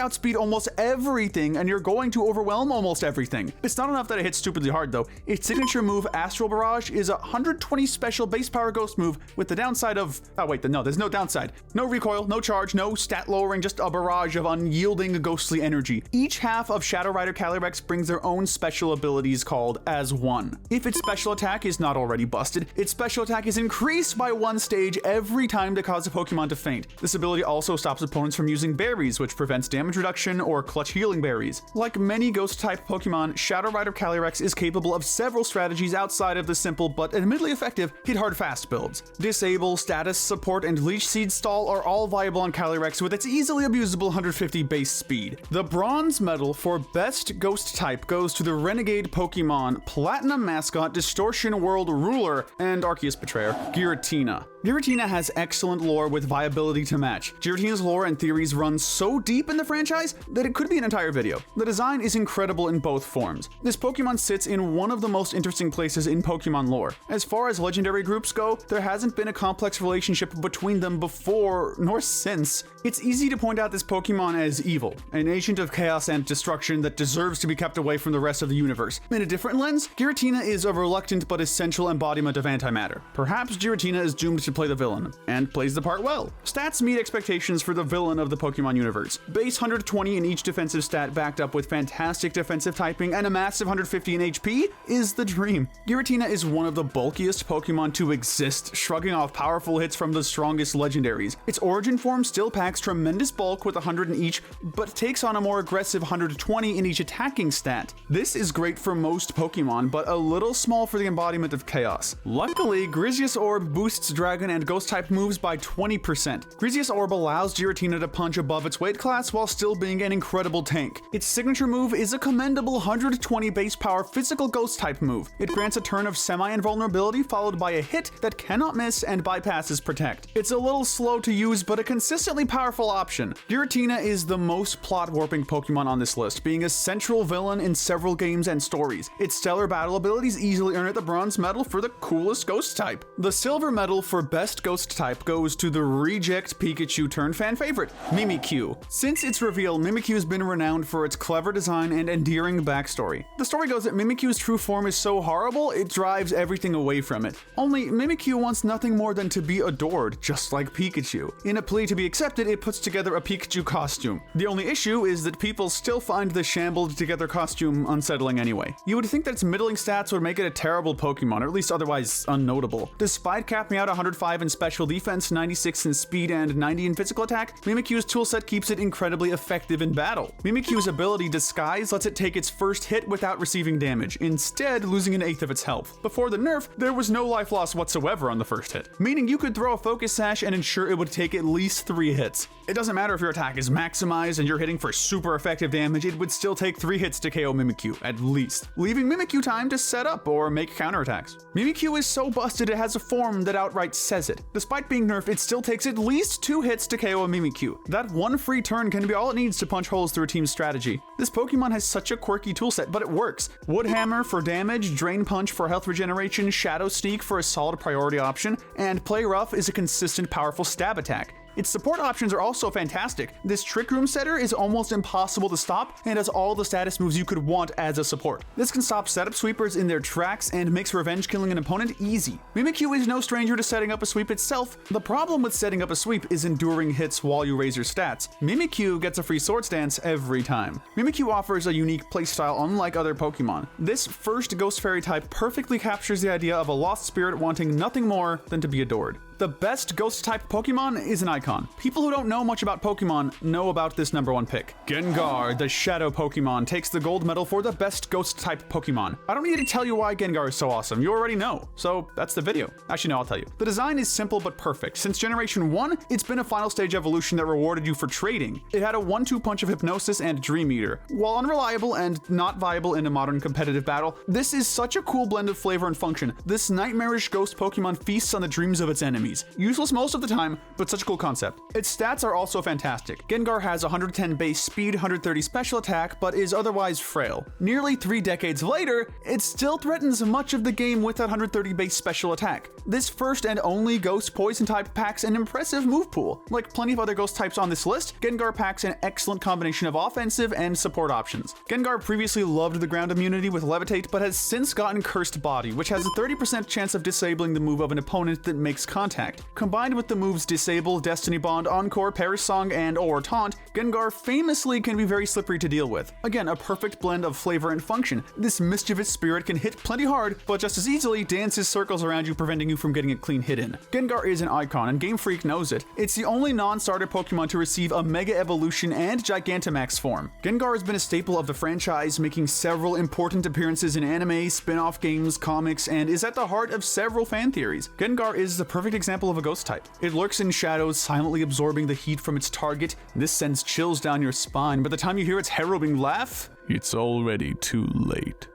outspeed almost everything and you're going to overwhelm almost everything. It's not enough that it hits stupidly hard though. Its signature move Astral Barrage is a 120 special base power ghost move with the downside of... oh wait, no, there's no downside. No recoil, no charge, no stat lowering, just a barrage of unyielding ghostly energy. Each half of Shadow Rider Calyrex brings their own special abilities called as one. If its special attack is not already busted, its special attack is increased by 1 stage every time to cause a Pokemon to faint. This ability also stops opponents from using berries, which prevents damage reduction or clutch healing berries. Like many Ghost-type Pokemon, Shadow Rider Calyrex is capable of several strategies outside of the simple but admittedly effective hit hard fast builds. Disable, status, support, and Leech Seed Stall are all viable on Calyrex with its easily abusable 150 base speed. The Bronze Medal for Best Ghost Type goes to the Renegade Pokemon Platinum Mascot Distortion World Ruler and Arceus Betrayer, Giratina. Giratina has excellent lore with viability to match. Giratina's lore and theories run so deep in the franchise that it could be an entire video. The design is incredible in both forms. This Pokemon sits in one of the most interesting places in Pokemon lore. As far as legendary groups go, there hasn't been a complex relationship between them before nor since. It's easy to point out this Pokemon as evil, an agent of chaos and destruction that deserves to be kept away from the rest of the universe. In a different lens, Giratina is a reluctant but essential embodiment of antimatter. Perhaps Giratina is doomed to play the villain, and plays the part well. Stats meet expectations for the villain of the Pokemon universe. Base 120 in each defensive stat backed up with fantastic defensive typing and a massive 150 in HP is the dream. Giratina is one of the bulkiest Pokemon to exist, shrugging off powerful hits from the strongest legendaries. Its origin form still packs tremendous bulk with 100 in each, but takes on a more aggressive 120 in each attacking stat. This is great for most Pokemon, but a little small for the embodiment of chaos. Luckily, Grizius Orb boosts Dragon dragon and ghost type moves by 20%. Creepiest Orb allows Giratina to punch above its weight class while still being an incredible tank. Its signature move is a commendable 120 base power physical ghost type move. It grants a turn of semi-invulnerability followed by a hit that cannot miss and bypasses protect. It's a little slow to use but a consistently powerful option. Giratina is the most plot warping Pokemon on this list, being a central villain in several games and stories. Its stellar battle abilities easily earn it the bronze medal for the coolest ghost type. The silver medal for best ghost type goes to the reject Pikachu turned fan favorite, Mimikyu. Since its reveal, Mimikyu has been renowned for its clever design and endearing backstory. The story goes that Mimikyu's true form is so horrible, it drives everything away from it. Only Mimikyu wants nothing more than to be adored, just like Pikachu. In a plea to be accepted, it puts together a Pikachu costume. The only issue is that people still find the shambled together costume unsettling anyway. You would think that its middling stats would make it a terrible Pokemon, or at least otherwise unnotable. Despite capping out 105 in special defense, 96 in speed, and 90 in physical attack, Mimikyu's toolset keeps it incredibly effective in battle. Mimikyu's ability Disguise lets it take its first hit without receiving damage, instead losing an eighth of its health. Before the nerf, there was no life loss whatsoever on the first hit, meaning you could throw a Focus Sash and ensure it would take at least 3 hits. It doesn't matter if your attack is maximized and you're hitting for super effective damage, it would still take 3 hits to KO Mimikyu, at least, leaving Mimikyu time to set up or make counterattacks. Mimikyu is so busted it has a form that outright says it. Despite being nerfed, it still takes at least 2 hits to KO a Mimikyu. That one free turn can be all it needs to punch holes through a team's strategy. This Pokemon has such a quirky toolset, but it works. Wood Hammer for damage, Drain Punch for health regeneration, Shadow Sneak for a solid priority option, and Play Rough is a consistent powerful stab attack. Its support options are also fantastic. This Trick Room setter is almost impossible to stop and has all the status moves you could want as a support. This can stop setup sweepers in their tracks and makes revenge killing an opponent easy. Mimikyu is no stranger to setting up a sweep itself. The problem with setting up a sweep is enduring hits while you raise your stats. Mimikyu gets a free Swords Dance every time. Mimikyu offers a unique playstyle unlike other Pokemon. This first Ghost Fairy type perfectly captures the idea of a lost spirit wanting nothing more than to be adored. The best Ghost-type Pokemon is an icon. People who don't know much about Pokemon know about this #1 pick. Gengar, the Shadow Pokemon, takes the gold medal for the best Ghost-type Pokemon. I don't need to tell you why Gengar is so awesome, you already know, so that's the video. Actually no, I'll tell you. The design is simple but perfect. Since Generation 1, it's been a final stage evolution that rewarded you for trading. It had a 1-2 punch of Hypnosis and Dream Eater. While unreliable and not viable in a modern competitive battle, this is such a cool blend of flavor and function. This nightmarish ghost Pokemon feasts on the dreams of its enemies. Useless most of the time, but such a cool concept. Its stats are also fantastic. Gengar has 110 base speed, 130 special attack, but is otherwise frail. Nearly 3 decades later, it still threatens much of the game with that 130 base special attack. This first and only Ghost Poison type packs an impressive move pool. Like plenty of other Ghost types on this list, Gengar packs an excellent combination of offensive and support options. Gengar previously loved the ground immunity with Levitate, but has since gotten Cursed Body, which has a 30% chance of disabling the move of an opponent that makes contact. Combined with the moves Disable, Destiny Bond, Encore, Perish Song, and or Taunt, Gengar famously can be very slippery to deal with. Again, a perfect blend of flavor and function. This mischievous spirit can hit plenty hard, but just as easily dances circles around you, preventing you from getting a clean hit in. Gengar is an icon, and Game Freak knows it. It's the only non-starter Pokemon to receive a Mega Evolution and Gigantamax form. Gengar has been a staple of the franchise, making several important appearances in anime, spin-off games, comics, and is at the heart of several fan theories. Gengar is the perfect example of a ghost type. It lurks in shadows, silently absorbing the heat from its target. This sends chills down your spine. By the time you hear its harrowing laugh, it's already too late.